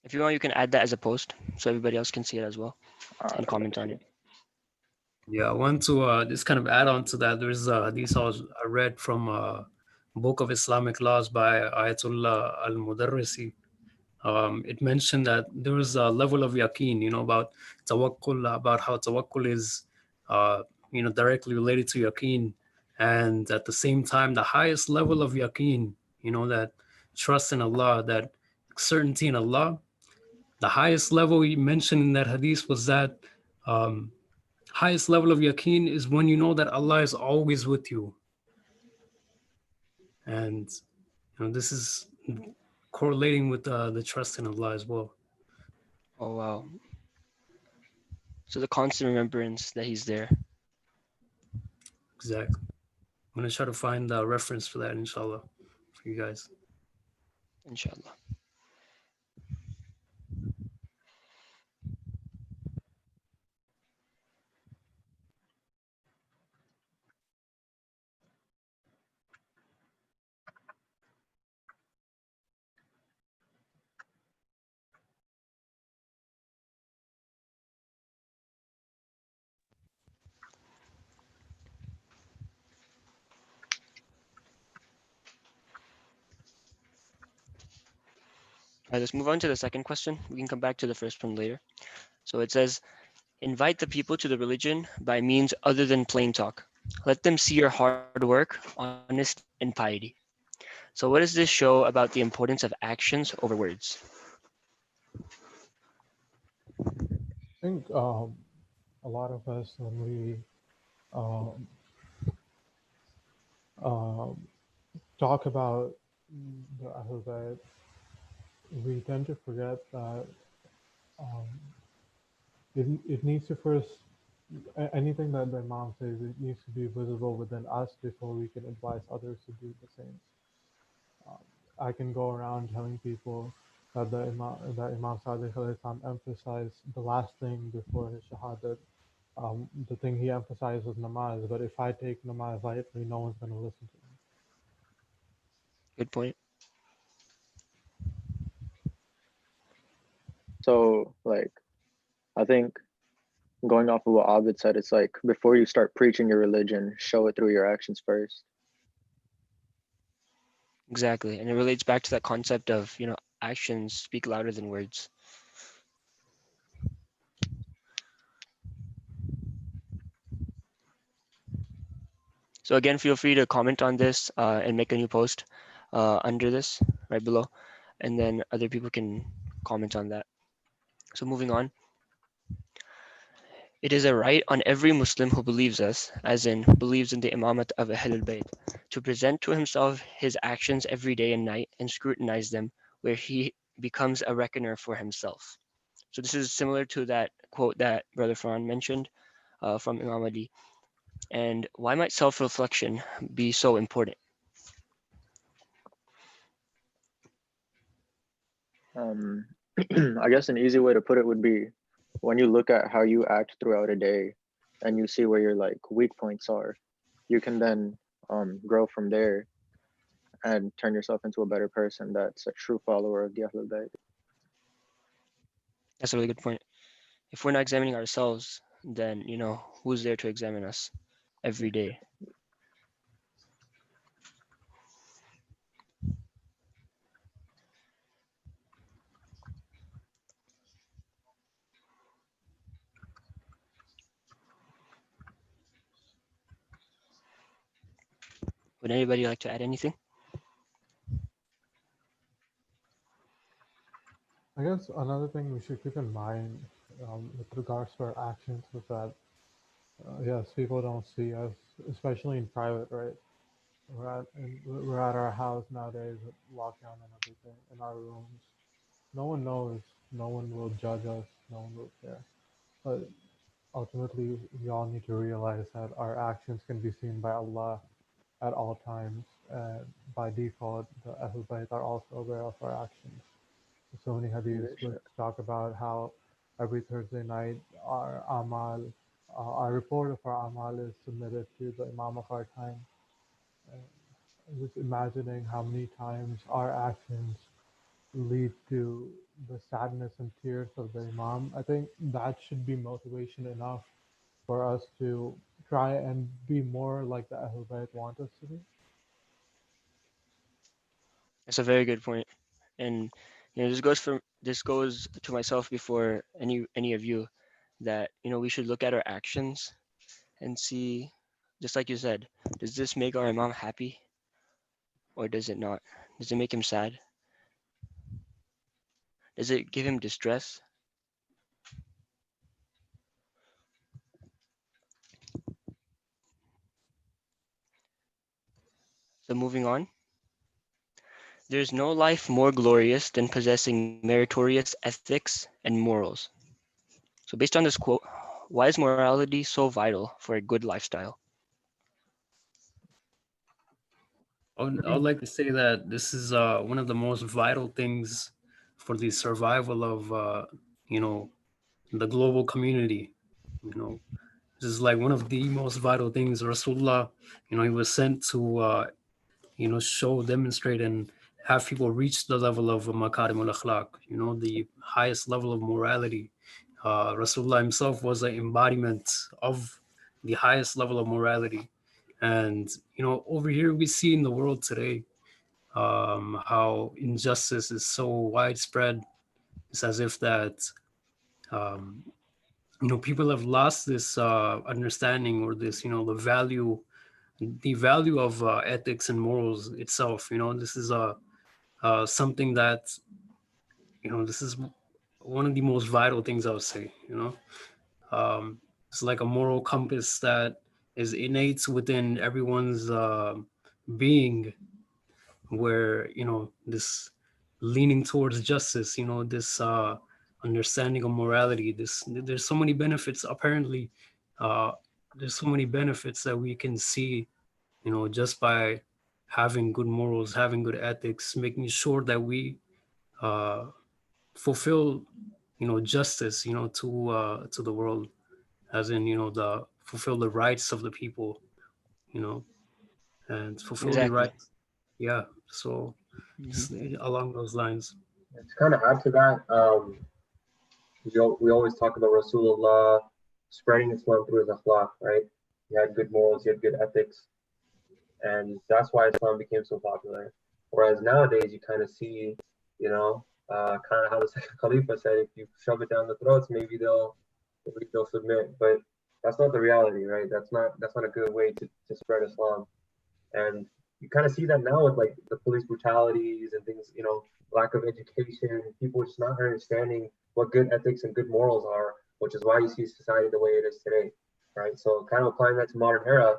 Speaker 5: If you want, you can add that as a post so everybody else can see it as well and comment on it.
Speaker 6: Yeah, I want to just kind of add on to that. There's these I read from Book of Islamic Laws by Ayatollah al-Mudarrisi. It mentioned that there was a level of yaqeen, about tawakkul, about how tawakkul is, directly related to yaqeen. And at the same time, the highest level of yaqeen, that trust in Allah, that certainty in Allah, the highest level he mentioned in that hadith was that highest level of yaqeen is when you know that Allah is always with you. And this is correlating with the trust in Allah as well.
Speaker 5: Oh, wow. So the constant remembrance that he's there.
Speaker 6: Exactly. I'm going to try to find a reference for that, inshallah, for you guys.
Speaker 5: Inshallah. All right, let's move on to the second question. We can come back to the first one later. So it says, invite the people to the religion by means other than plain talk. Let them see your hard work, honesty, and piety. So what does this show about the importance of actions over words?
Speaker 7: I think a lot of us, when we talk about the Ahl Bayt, we tend to forget that it needs to first, anything that the Imam says, it needs to be visible within us before we can advise others to do the same. I can go around telling people that Imam Sadiq alayhi salam emphasized the last thing before his shahadat. The thing he emphasized was namaz, but if I take namaz lightly, no one's going to listen to me.
Speaker 5: Good point.
Speaker 2: So, I think going off of what Abid said, it's like before you start preaching your religion, show it through your actions first.
Speaker 5: Exactly. And it relates back to that concept of, actions speak louder than words. So again, feel free to comment on this and make a new post under this right below, and then other people can comment on that. So moving on. It is a right on every Muslim who believes us, as in believes in the imamat of Ahlul Bayt, to present to himself his actions every day and night and scrutinize them, where he becomes a reckoner for himself. So this is similar to that quote that Brother Farhan mentioned from Imam Ali. And why might self-reflection be so important?
Speaker 2: I guess an easy way to put it would be when you look at how you act throughout a day and you see where your like weak points are, you can then grow from there and turn yourself into a better person that's a true follower of the Ahlul Bayt.
Speaker 5: That's a really good point. If we're not examining ourselves, then who's there to examine us every day? Would anybody like to add anything?
Speaker 7: I guess another thing we should keep in mind with regards to our actions is that, yes, people don't see us, especially in private, right? We're at our house nowadays with lockdown and everything, in our rooms. No one knows, no one will judge us, no one will care. But ultimately, we all need to realize that our actions can be seen by Allah at all times, and by default, the Ahlul Bayt are also aware of our actions. So many hadiths which talk about how every Thursday night our report of our amal is submitted to the Imam of our time. And just imagining how many times our actions lead to the sadness and tears of the Imam, I think that should be motivation enough for us to try and be more like the Ahlul Bayt want us to be.
Speaker 5: That's a very good point. And this goes to myself before any of you, that we should look at our actions and see, just like you said, does this make our Imam happy or does it not? Does it make him sad? Does it give him distress? So moving on. There's no life more glorious than possessing meritorious ethics and morals. So based on this quote, why is morality so vital for a good lifestyle?
Speaker 6: I would like to say that this is one of the most vital things for the survival of the global community. This is like one of the most vital things. Rasulullah, he was sent to show, demonstrate, and have people reach the level of makarim al-akhlaq, the highest level of morality. Rasulullah himself was an embodiment of the highest level of morality. And, over here we see in the world today how injustice is so widespread. It's as if that, um, people have lost this understanding, or this, the value of ethics and morals itself. This is something that, this is one of the most vital things I would say. It's like a moral compass that is innate within everyone's being, where this leaning towards justice, this understanding of morality. There's so many benefits. Apparently, there's so many benefits that we can see, just by having good morals, having good ethics, making sure that we fulfill, justice, to the world, as in, the fulfill the rights of the people, and fulfill the
Speaker 5: Exactly.
Speaker 6: rights. Yeah. So just along those lines.
Speaker 4: To kind of add to that, we always talk about Rasulullah spreading Islam through his akhlaq, right? He had good morals, he had good ethics, and that's why Islam became so popular. Whereas nowadays, you kind of see, kind of how the second Khalifa said, if you shove it down the throats, maybe they'll submit. But that's not the reality, right? That's not a good way to spread Islam. And you kind of see that now with like the police brutalities and things, lack of education, people just not understanding what good ethics and good morals are, which is why you see society the way it is today, right? So kind of applying that to modern era,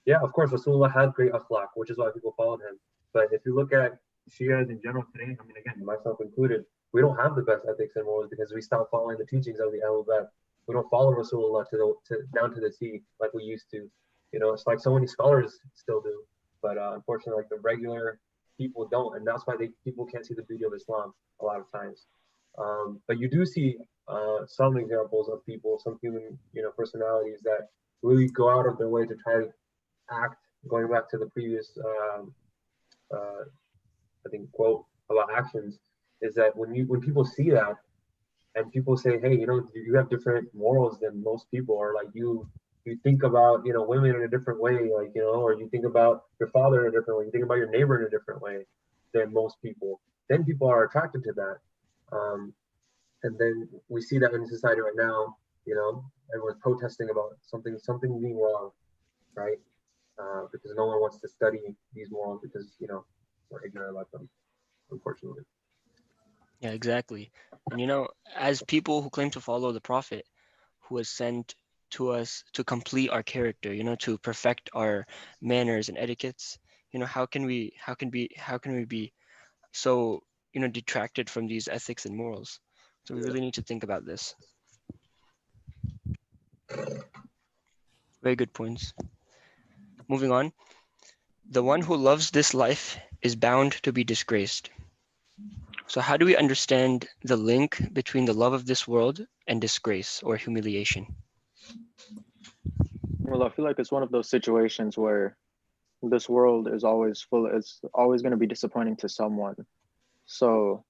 Speaker 4: yeah, of course, Rasulullah had great akhlaq, which is why people followed him. But if you look at Shias in general today, I mean, again, myself included, we don't have the best ethics and morals because we stopped following the teachings of the Ahlul Bayt. We don't follow Rasulullah down to the T like we used to. It's like so many scholars still do, but unfortunately, like the regular people don't, and that's why people can't see the beauty of Islam a lot of times. But you do see some examples of people, some human, personalities that really go out of their way to try to act. Going back to the previous, I think, quote about actions, is that when people see that and people say, hey, you have different morals than most people, or like you think about women in a different way, like or you think about your father in a different way, you think about your neighbor in a different way than most people, then people are attracted to that. And then we see that in society right now, everyone's protesting about something being wrong, right? Because no one wants to study these morals because we're ignorant about them, unfortunately.
Speaker 5: Yeah, exactly. And as people who claim to follow the Prophet who was sent to us to complete our character, to perfect our manners and etiquettes, how can we be so, detracted from these ethics and morals? So we
Speaker 4: Yeah.
Speaker 5: really need to think about this. Very good points. Moving on. The one who loves this life is bound to be disgraced. So how do we understand the link between the love of this world and disgrace or humiliation?
Speaker 2: Well, I feel like it's one of those situations where this world is always it's always going to be disappointing to someone. So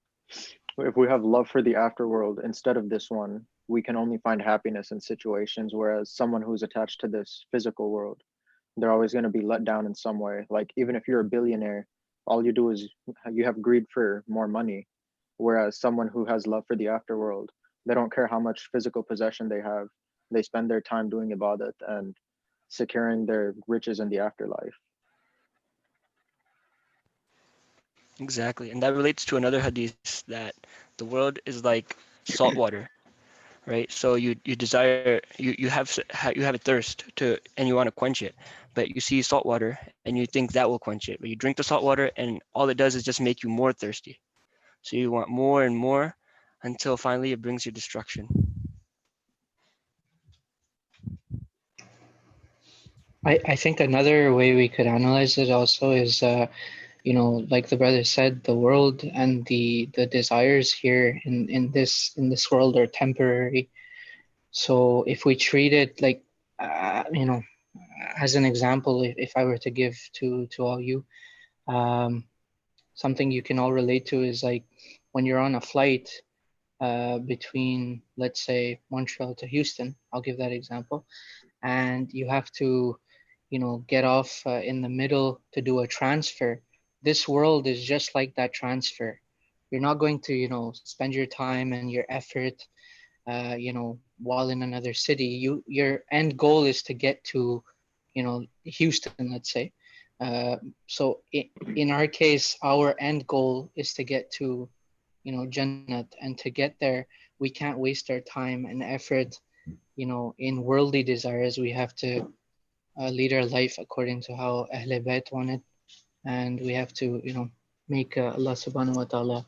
Speaker 2: if we have love for the afterworld instead of this one, we can only find happiness in situations, whereas someone who's attached to this physical world, they're always going to be let down in some way. Like even if you're a billionaire, all you do is you have greed for more money, whereas someone who has love for the afterworld, they don't care how much physical possession they have. They spend their time doing ibadat and securing their riches in the afterlife.
Speaker 5: Exactly. And that relates to another hadith that the world is like salt water, right? So you desire you have a thirst to and you want to quench it, but you see salt water and you think that will quench it. But you drink the salt water and all it does is just make you more thirsty. So you want more and more until finally it brings you destruction.
Speaker 8: I think another way we could analyze it also is, like the brother said, the world and the desires here in this world are temporary. So if we treat it like, as an example, if I were to give to all you, um, something you can all relate to is like when you're on a flight between, let's say, Montreal to Houston. I'll give that example, and you have to get off in the middle to do a transfer. This world is just like that transfer. You're not going to spend your time and your effort while in another city. Your end goal is to get to Houston, let's say. So in our case, our end goal is to get to Jannat, and to get there we can't waste our time and effort in worldly desires. We have to lead our life according to how Ahle Bayt wanted, and we have to, make Allah subhanahu wa ta'ala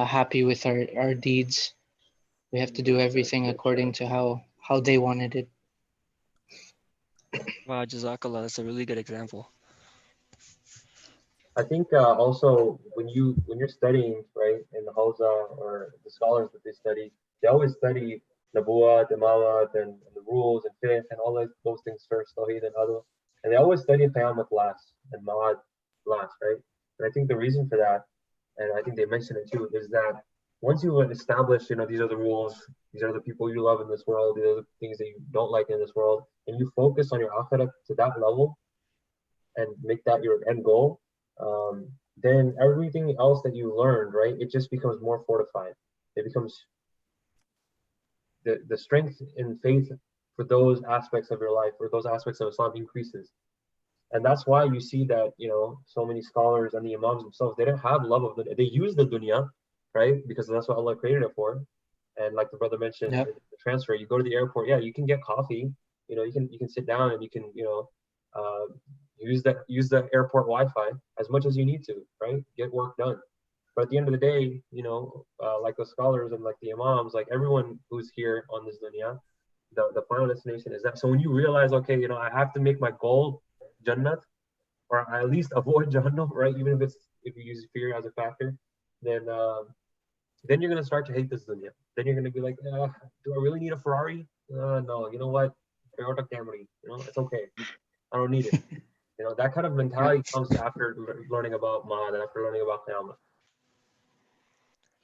Speaker 8: happy with our deeds. We have to do everything according to how they wanted it.
Speaker 5: Wow, Jazakallah, that's a really good example.
Speaker 4: I think also when you're studying, right, in the Hausa or the scholars that they study, they always study Nabuwat, Imamat, and the rules and fiqh and all those things first, Tawheed and Adl. And they always study Qiyamah last and Ma'ad last, right? And I think the reason for that, and I think they mentioned it too, is that once you establish, these are the rules, these are the people you love in this world, these are the things that you don't like in this world, and you focus on your akhirah to that level and make that your end goal, then everything else that you learned, right, it just becomes more fortified. It becomes the strength in faith for those aspects of your life, or those aspects of Islam increases. And that's why you see that, so many scholars and the Imams themselves, they don't have love of the, they use the dunya, right? Because that's what Allah created it for. And like the brother mentioned,
Speaker 8: Yep.
Speaker 4: the transfer, you go to the airport, yeah, you can get coffee, you can sit down and you can, use the airport Wi-Fi as much as you need to, right? Get work done. But at the end of the day, like the scholars and like the Imams, like everyone who's here on this dunya, the final destination is that. So when you realize, okay, I have to make my goal Jannat, or at least avoid Jahannam, right? Even if you use fear as a factor, then then you're gonna start to hate this dunya. Then you're gonna be like, do I really need a Ferrari? No, you know what? Toyota Camry, you know, it's okay. I don't need it. You know, that kind of mentality comes after learning about Ma'ad and after learning about Qiyamah.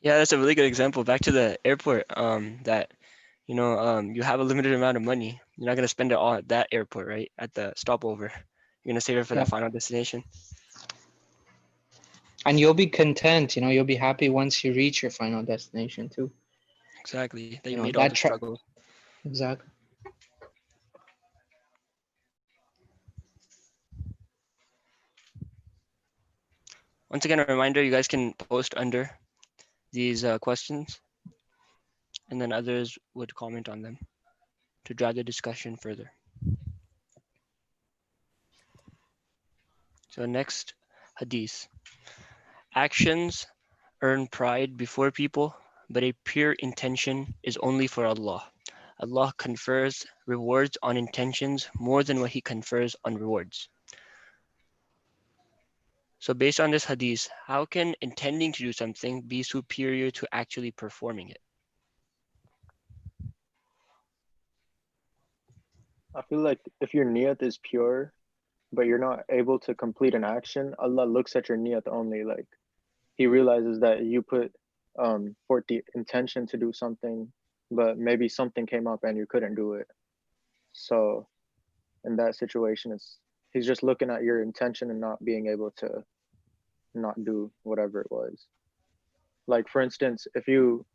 Speaker 5: Yeah, that's a really good example. Back to the airport, that you have a limited amount of money. You're not gonna spend it all at that airport, right? At the stopover. You're gonna save it for that final destination.
Speaker 8: And you'll be content, you'll be happy once you reach your final destination too.
Speaker 5: Exactly. That you made all the struggle.
Speaker 8: Exactly.
Speaker 5: Once again, a reminder, you guys can post under these questions, and then others would comment on them to drive the discussion further. So next hadith. Actions earn pride before people, but a pure intention is only for Allah. Allah confers rewards on intentions more than what He confers on rewards. So based on this hadith, how can intending to do something be superior to actually performing it?
Speaker 2: I feel like if your niyat is pure, but you're not able to complete an action, Allah looks at your niyat only. Like He realizes that you put forth the intention to do something, but maybe something came up and you couldn't do it. So in that situation, He's just looking at your intention and not being able to not do whatever it was. Like for instance, if you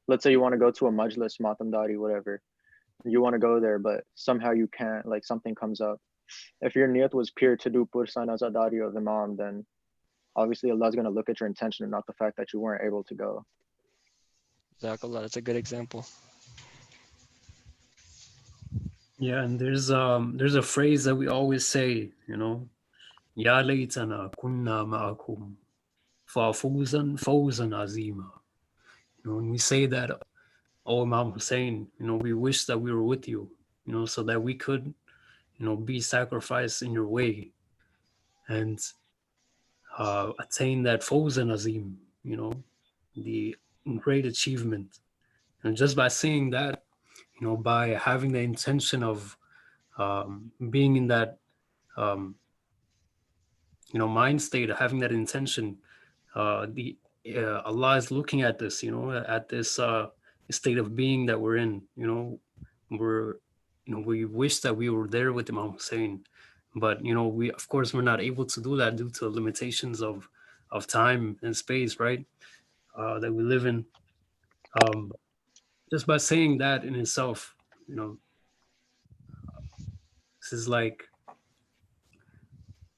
Speaker 2: let's say you want to go to a majlis, matamdari, whatever, you want to go there, but somehow you can't, like something comes up. If your niyat was pure to do pursan azadari of Imam, then obviously Allah's going to look at your intention and not the fact that you weren't able to go.
Speaker 5: Jazakallah, that's a good example.
Speaker 6: Yeah, and there's a phrase that we always say, Ya laytana kunna ma'akum fawzan azima. When we say that, oh Imam Hussein, we wish that we were with you, so that we could, be sacrificed in your way and attain that fawzan azim, the great achievement. And just by saying that, by having the intention of being in that mind state, of having that intention, Allah is looking at this, at this state of being that we're in. We wish that we were there with Imam Hussein, but we, of course, we're not able to do that due to limitations of time and space, right? That we live in. Just by saying that in itself, this is like,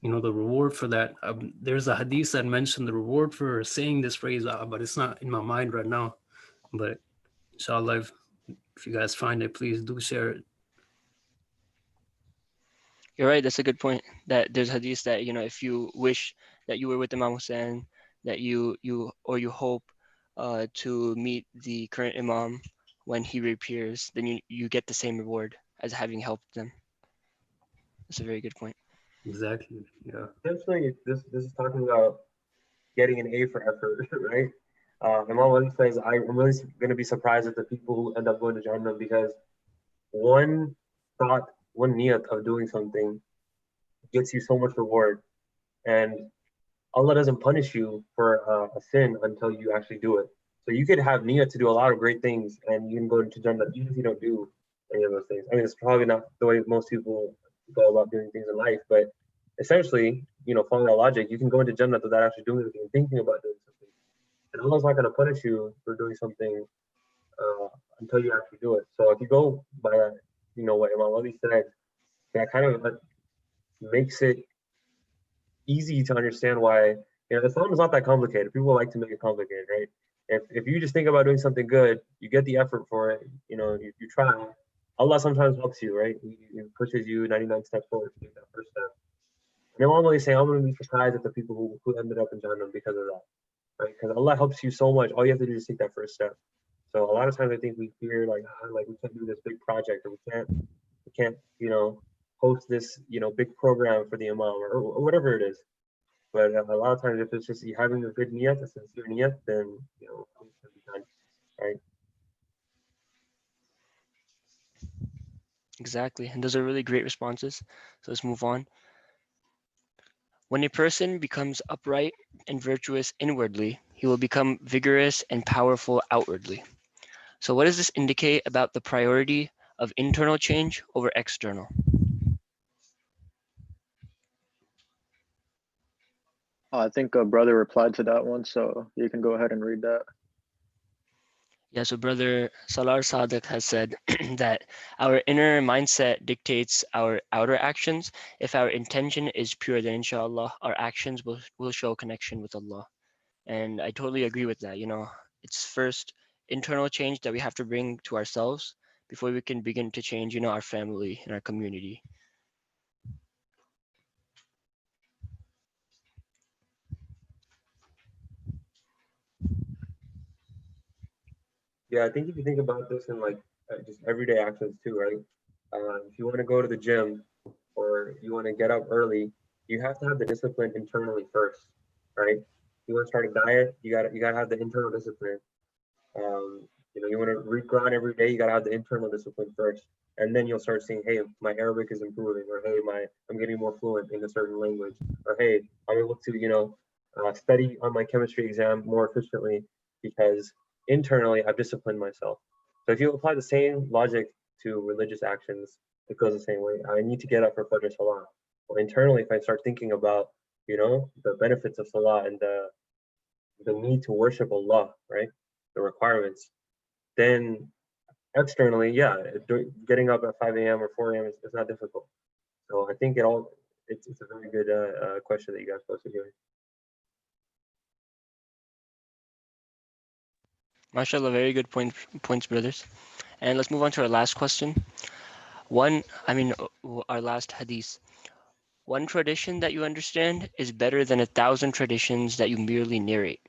Speaker 6: the reward for that. There's a hadith that mentioned the reward for saying this phrase, but it's not in my mind right now. But inshallah, if you guys find it, please do share it.
Speaker 5: You're right. That's a good point. That there's hadith that if you wish that you were with Imam Hussein, that you hope to meet the current Imam when he reappears, then you get the same reward as having helped them. That's a very good point.
Speaker 6: Exactly. Yeah.
Speaker 4: Essentially, this is talking about getting an A for effort, right? Imam Ali says, I'm really going to be surprised at the people who end up going to Jannah, because one thought, one niyat of doing something gets you so much reward, and Allah doesn't punish you for a sin until you actually do it. So you could have niyat to do a lot of great things, and you can go into Jannah even if you don't do any of those things. I mean, it's probably not the way most people go about doing things in life, but essentially, following that logic, you can go into Jannah without actually doing anything and thinking about doing something. And Allah's not going to punish you for doing something until you actually do it. So if you go by that, what Imam Ali said, that kind of makes it easy to understand why Islam is not that complicated. People like to make it complicated, right? If you just think about doing something good, you get the effort for it, you try. Allah sometimes helps you, right? He pushes you 99 steps forward to take that first step. And I'm only saying I'm going to be surprised at the people who ended up in Jannah because of that, right? Because Allah helps you so much. All you have to do is take that first step. So a lot of times I think we fear like we can't do this big project, or we can't host this big program for the Imam, or whatever it is. But a lot of times, if it's just you having a good niyat, a sincere niyat, then things can be done, right?
Speaker 5: Exactly. And those are really great responses. So let's move on. When a person becomes upright and virtuous inwardly, he will become vigorous and powerful outwardly. So what does this indicate about the priority of internal change over external?
Speaker 2: I think a brother replied to that one, so you can go ahead and read that.
Speaker 5: Yeah, so brother Salar Sadiq has said that our inner mindset dictates our outer actions. If our intention is pure, then inshallah, our actions will show connection with Allah. And I totally agree with that. It's first internal change that we have to bring to ourselves before we can begin to change, our family and our community.
Speaker 4: Yeah, I think if you think about this in like just everyday actions too, right? If you want to go to the gym or you want to get up early, you have to have the discipline internally first, right? You want to start a diet, you gotta have the internal discipline. You want to read Quran every day, you gotta have the internal discipline first, and then you'll start seeing, hey, my Arabic is improving, or hey, I'm getting more fluent in a certain language, or hey, I'm able to study on my chemistry exam more efficiently because internally I've disciplined myself. So if you apply the same logic to religious actions, it goes the same way. I need to get up for Fajr Salah. Well, internally, if I start thinking about the benefits of Salah and the need to worship Allah, right? The requirements, then externally, yeah, getting up at 5 a.m. or 4 a.m. is not difficult. So I think it's a very good question that you guys posted here.
Speaker 5: MashaAllah, very good points, brothers. And let's move on to our last question. Our last hadith. One tradition that you understand is better than 1,000 traditions that you merely narrate.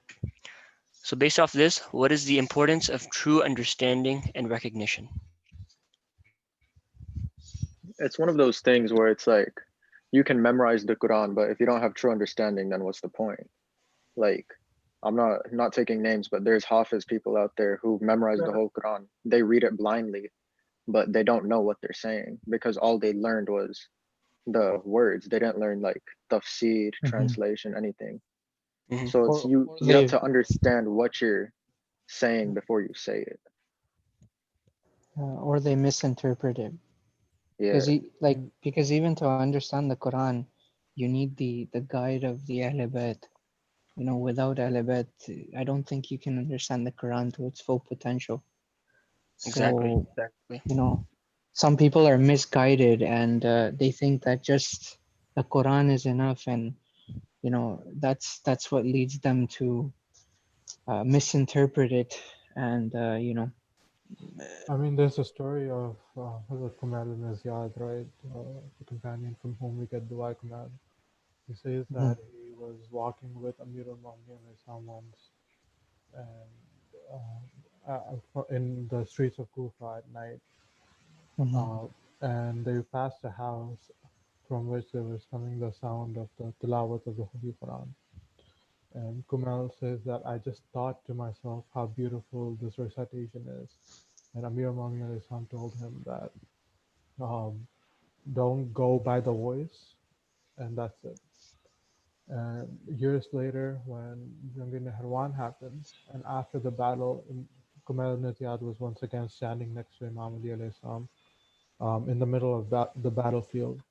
Speaker 5: So based off this, what is the importance of true understanding and recognition?
Speaker 2: It's one of those things where it's like you can memorize the Quran, but if you don't have true understanding, then what's the point? Like, I'm not taking names, but there's Hafiz people out there who memorize the whole Quran. They read it blindly, but they don't know what they're saying because all they learned was the words. They didn't learn like tafsir, translation, anything. So it's you have to understand what you're saying before you say it.
Speaker 8: Or they misinterpret it.
Speaker 2: Yeah.
Speaker 8: Because even to understand the Quran, you need the guide of the Ahl Bayt. Without Ahl Bayt, I don't think you can understand the Quran to its full potential.
Speaker 5: Exactly.
Speaker 8: So, some people are misguided and they think that just the Quran is enough, and that's what leads them to misinterpret it, and
Speaker 7: I mean, there's a story of Hazrat Kumail ibn Ziyad, right? The companion from whom we get Dua Kumail. He says that he was walking with Amir al-Mu'minin once, and in the streets of Kufa at night, and they passed a house from which there was coming the sound of the tilawat of the Holy Quran. And Kumail says that I just thought to myself how beautiful this recitation is. And Amir al-Mu'minin told him that don't go by the voice, and that's it. And years later, when Jang-e Nehruan happened, and after the battle, Kumail ibn Ziyad was once again standing next to Imam Ali alayhi salam, in the middle of the battlefield.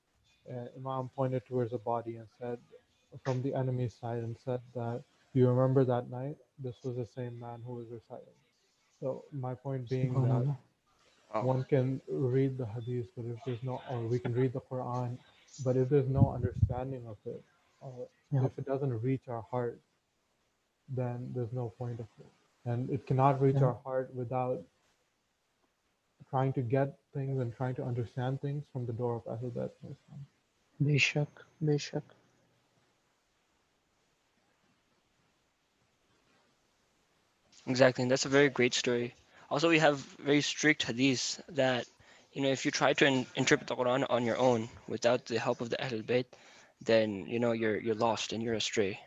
Speaker 7: Imam pointed towards a body and said, from the enemy's side, and said that, do you remember that night? This was the same man who was reciting. So my point being that one can read the hadith, but if there's no, or we can read the Quran, but if there's no understanding of it, or if it doesn't reach our heart, then there's no point of it. And it cannot reach our heart without trying to get things and trying to understand things from the door of Ahl Bayt.
Speaker 8: Bishak.
Speaker 5: Exactly, and that's a very great story. Also, we have very strict hadiths that, if you try to interpret the Quran on your own without the help of the Ahl Bayt, then you're lost and you're astray,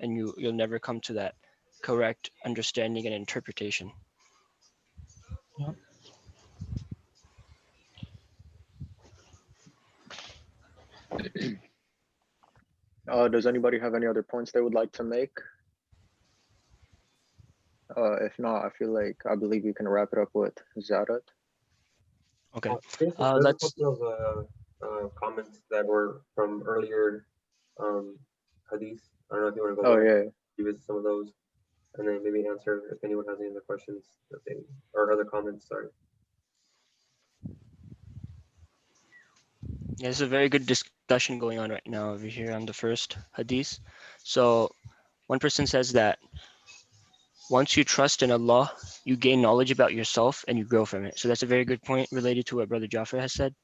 Speaker 5: and you'll never come to that correct understanding and interpretation.
Speaker 2: Does anybody have any other points they would like to make? If not, I believe we can wrap it up with Zarat.
Speaker 5: Okay.
Speaker 4: There's a
Speaker 5: Let's.
Speaker 4: couple of comments that were from earlier hadith. I don't know if you want to go revisit some of those, and then maybe answer if anyone has any other questions that they or other comments. Sorry.
Speaker 5: Yeah, there's a very good discussion going on right now over here on the first hadith. So one person says that once you trust in Allah, you gain knowledge about yourself and you grow from it. So that's a very good point related to what Brother Jafar has said.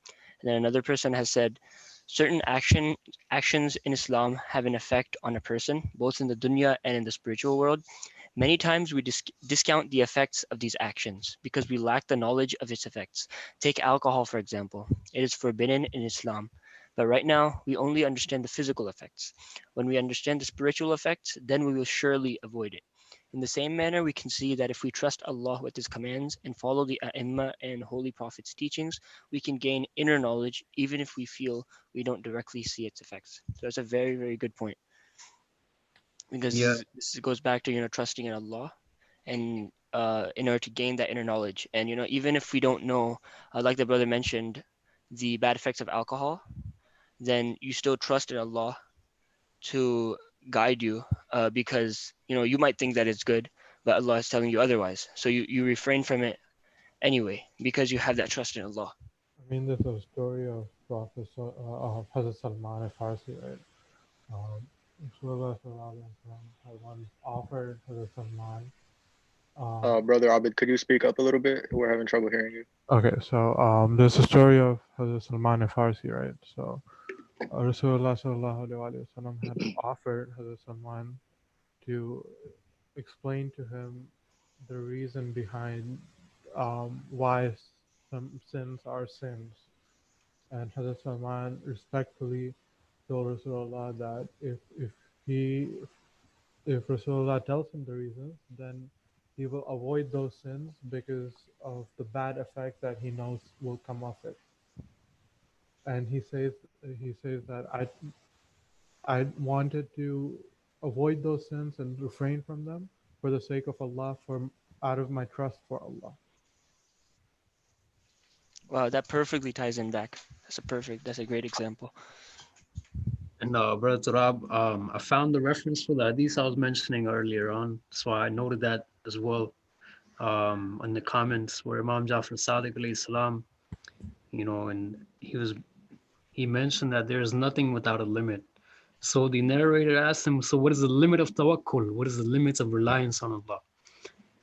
Speaker 5: And then another person has said certain actions in Islam have an effect on a person, both in the dunya and in the spiritual world. Many times we discount the effects of these actions because we lack the knowledge of its effects. Take alcohol, for example. It is forbidden in Islam. But right now, we only understand the physical effects. When we understand the spiritual effects, then we will surely avoid it. In the same manner, we can see that if we trust Allah with His commands and follow the A'imma and Holy Prophet's teachings, we can gain inner knowledge even if we feel we don't directly see its effects. So that's a very, very good point. Because this goes back to trusting in Allah, and in order to gain that inner knowledge, and even if we don't know, like the brother mentioned, the bad effects of alcohol, then you still trust in Allah to guide you, because you might think that it's good, but Allah is telling you otherwise. So you refrain from it anyway because you have that trust in Allah.
Speaker 7: I mean, there's a story of Prophet of Hazrat Salman al-Farsi, right? Rasulullah had once offered Hazrat Salman.
Speaker 2: Brother Abid, could you speak up a little bit? We're having trouble hearing you.
Speaker 7: Okay, so there's a story of Hazrat Salman al-Farsi, right? So Rasulullah sallallahu alaihi wasallam had offered Hazrat Salman to explain to him the reason behind why some sins are sins. And Hazrat Salman respectfully told Rasulullah that if Rasulullah tells him the reasons, then he will avoid those sins because of the bad effect that he knows will come of it. And he says that I wanted to avoid those sins and refrain from them for the sake of Allah, out of my trust for Allah.
Speaker 5: Wow, that perfectly ties in back. That's a great example.
Speaker 6: And Brother Turab, I found the reference for the hadith I was mentioning earlier on, so I noted that as well in the comments where Imam Jafar as-Sadiq alayhi salam, and he mentioned that there is nothing without a limit. So the narrator asked him, so what is the limit of tawakkul? What is the limit of reliance on Allah?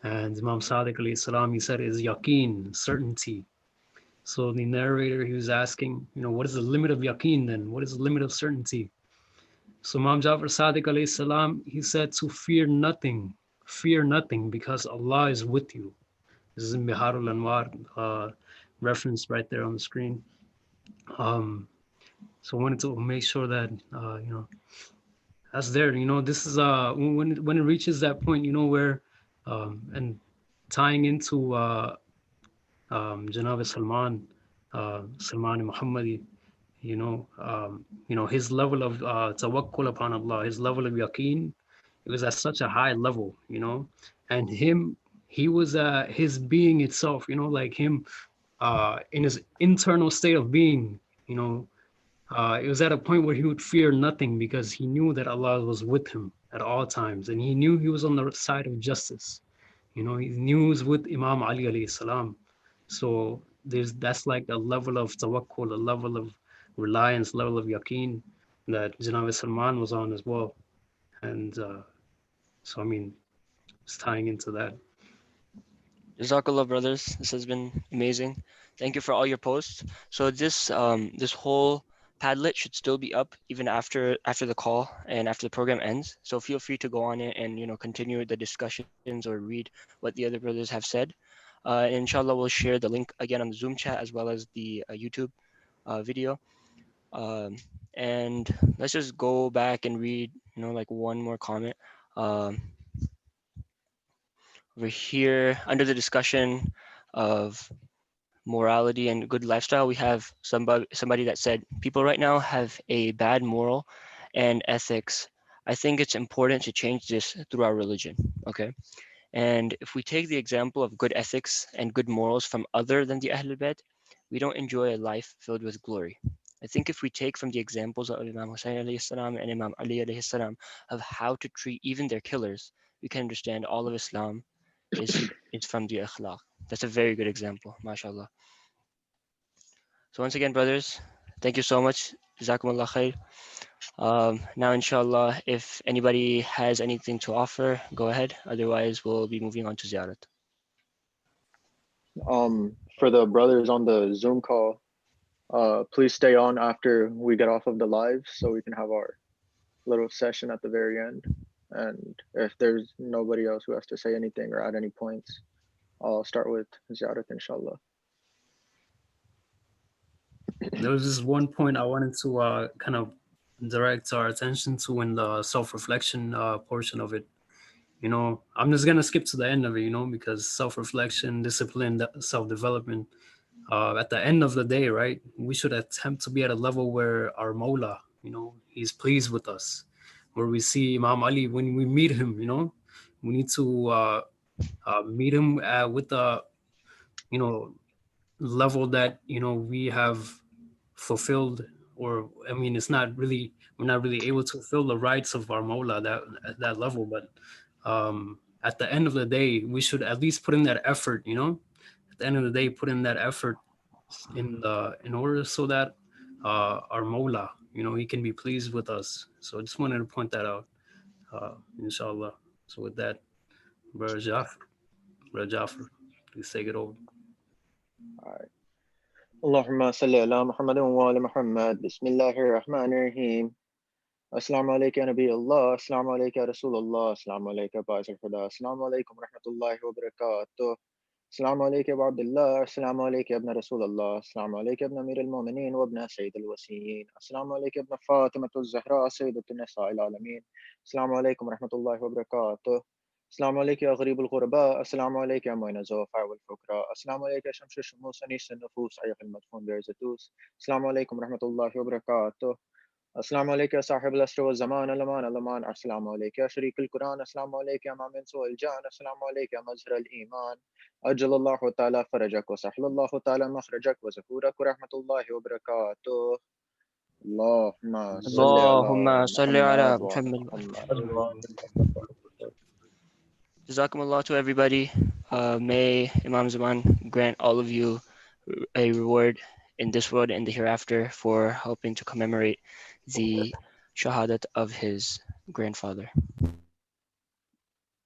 Speaker 6: And Imam Sadiq alayhi salam, he said, is yaqeen, certainty. So the narrator, he was asking, what is the limit of yaqeen then? What is the limit of certainty? So Imam Jafar Sadiq alayhi salam, he said to fear nothing because Allah is with you. This is in Biharul Anwar, reference right there on the screen. So I wanted to make sure that, that's there. This is when it reaches that point, where, and tying into Janab Salman, Salman Muhammadi, his level of tawakkul upon Allah, his level of yaqeen, it was at such a high level, and he was his being itself, like him in his internal state of being, it was at a point where he would fear nothing because he knew that Allah was with him at all times, and he knew he was on the side of justice. He knew he was with Imam Ali alayhi salam. So that's like a level of tawakkul, a level of reliance, level of yaqeen that Janab Salman was on as well. And so, I mean, it's tying into that.
Speaker 5: Jazakallah, brothers. This has been amazing. Thank you for all your posts. So this whole Padlet should still be up even after the call and after the program ends. So feel free to go on it and continue the discussions or read what the other brothers have said. Inshallah, we'll share the link again on the Zoom chat as well as the YouTube video. And let's just go back and read, like one more comment. Over here, under the discussion of morality and good lifestyle, we have somebody that said, people right now have a bad moral and ethics. I think it's important to change this through our religion. Okay. And if we take the example of good ethics and good morals from other than the Ahlul Bayt, we don't enjoy a life filled with glory. I think if we take from the examples of Imam Hussein alayhi salam and Imam Ali alayhi salam of how to treat even their killers, we can understand all of Islam is from the akhlaq. That's a very good example, mashallah. So once again, brothers, thank you so much. Jazakumullah khair. Now, inshallah, if anybody has anything to offer, go ahead. Otherwise, we'll be moving on to ziyarat.
Speaker 2: For the brothers on the Zoom call, please stay on after we get off of the live so we can have our little session at the very end. And if there's nobody else who has to say anything or add any points, I'll start with ziyarat, inshallah.
Speaker 6: There was this one point I wanted to kind of direct our attention to in the self-reflection portion of it. I'm just gonna skip to the end of it, because self-reflection, discipline, self-development. At the end of the day, right, we should attempt to be at a level where our Mawla, he's pleased with us. Where we see Imam Ali, when we meet him, we need to meet him with the, level that, we have fulfilled, or I mean, we're not really able to fulfill the rights of our Mawla at that level, but at the end of the day, we should at least put in that effort, at the end of the day, put in that effort in order so that our Mawla, he can be pleased with us. So I just wanted to point that out, inshallah. So with that, Brother Jafar, please take it over.
Speaker 2: All right. Allahumma salli ala Muhammadin wa ala Muhammad. Bismillahir Rahmanir Rahim. Assalamu alaikum ya Nabi Allah. Assalamu alaikum ya Rasulullah. Assalamu alaikum Ba'is al-Huda. Assalamu alaikum wa rahmatullahi wa barakatuh. Assalamu alaikum ya Abdullah. Assalamu alaikum ya Ibn Rasulullah. Assalamu alaikum ya Ibn Amir al-Mu'minin wa Ibn Sayyid al-Wasiyin. Assalamu alaikum ya Ibn Fatima al-Zahra, Sayyidat al-Nisa al-Alamin. Assalamu alaikum wa rahmatullahi wa barakatuh. Assalamu alaikum ya Gharib al-Ghuraba. Assalamu alaikum ya Mu'in al-Zawfa wal-Fukra. Assalamu alaikum ya Shamsh al-Shumus, Anis al-Nufus, Ayaq al-Madfun bi-Arzatus. Assalamu alaikum wa rahmatullahi wa barakatuh. Assalamu alaikum ya Sahib al-Asr wa Zaman al-Aman al-Aman. Assalamu alaikum ya Sharik al-Quran. Assalamu alaikum ya Ma'min Su'al Jan. Assalamu alaikum ya Mazhar al-Iman. أجل الله تعالى فرجك وسهل الله تعالى مخرجك وزهورك ورحمة الله وبركاته.
Speaker 5: اللهم صل على محمد. Jazakumullah to everybody. May Imam Zaman grant all of you a reward in this world and the hereafter for helping to commemorate the shahadat of his grandfather.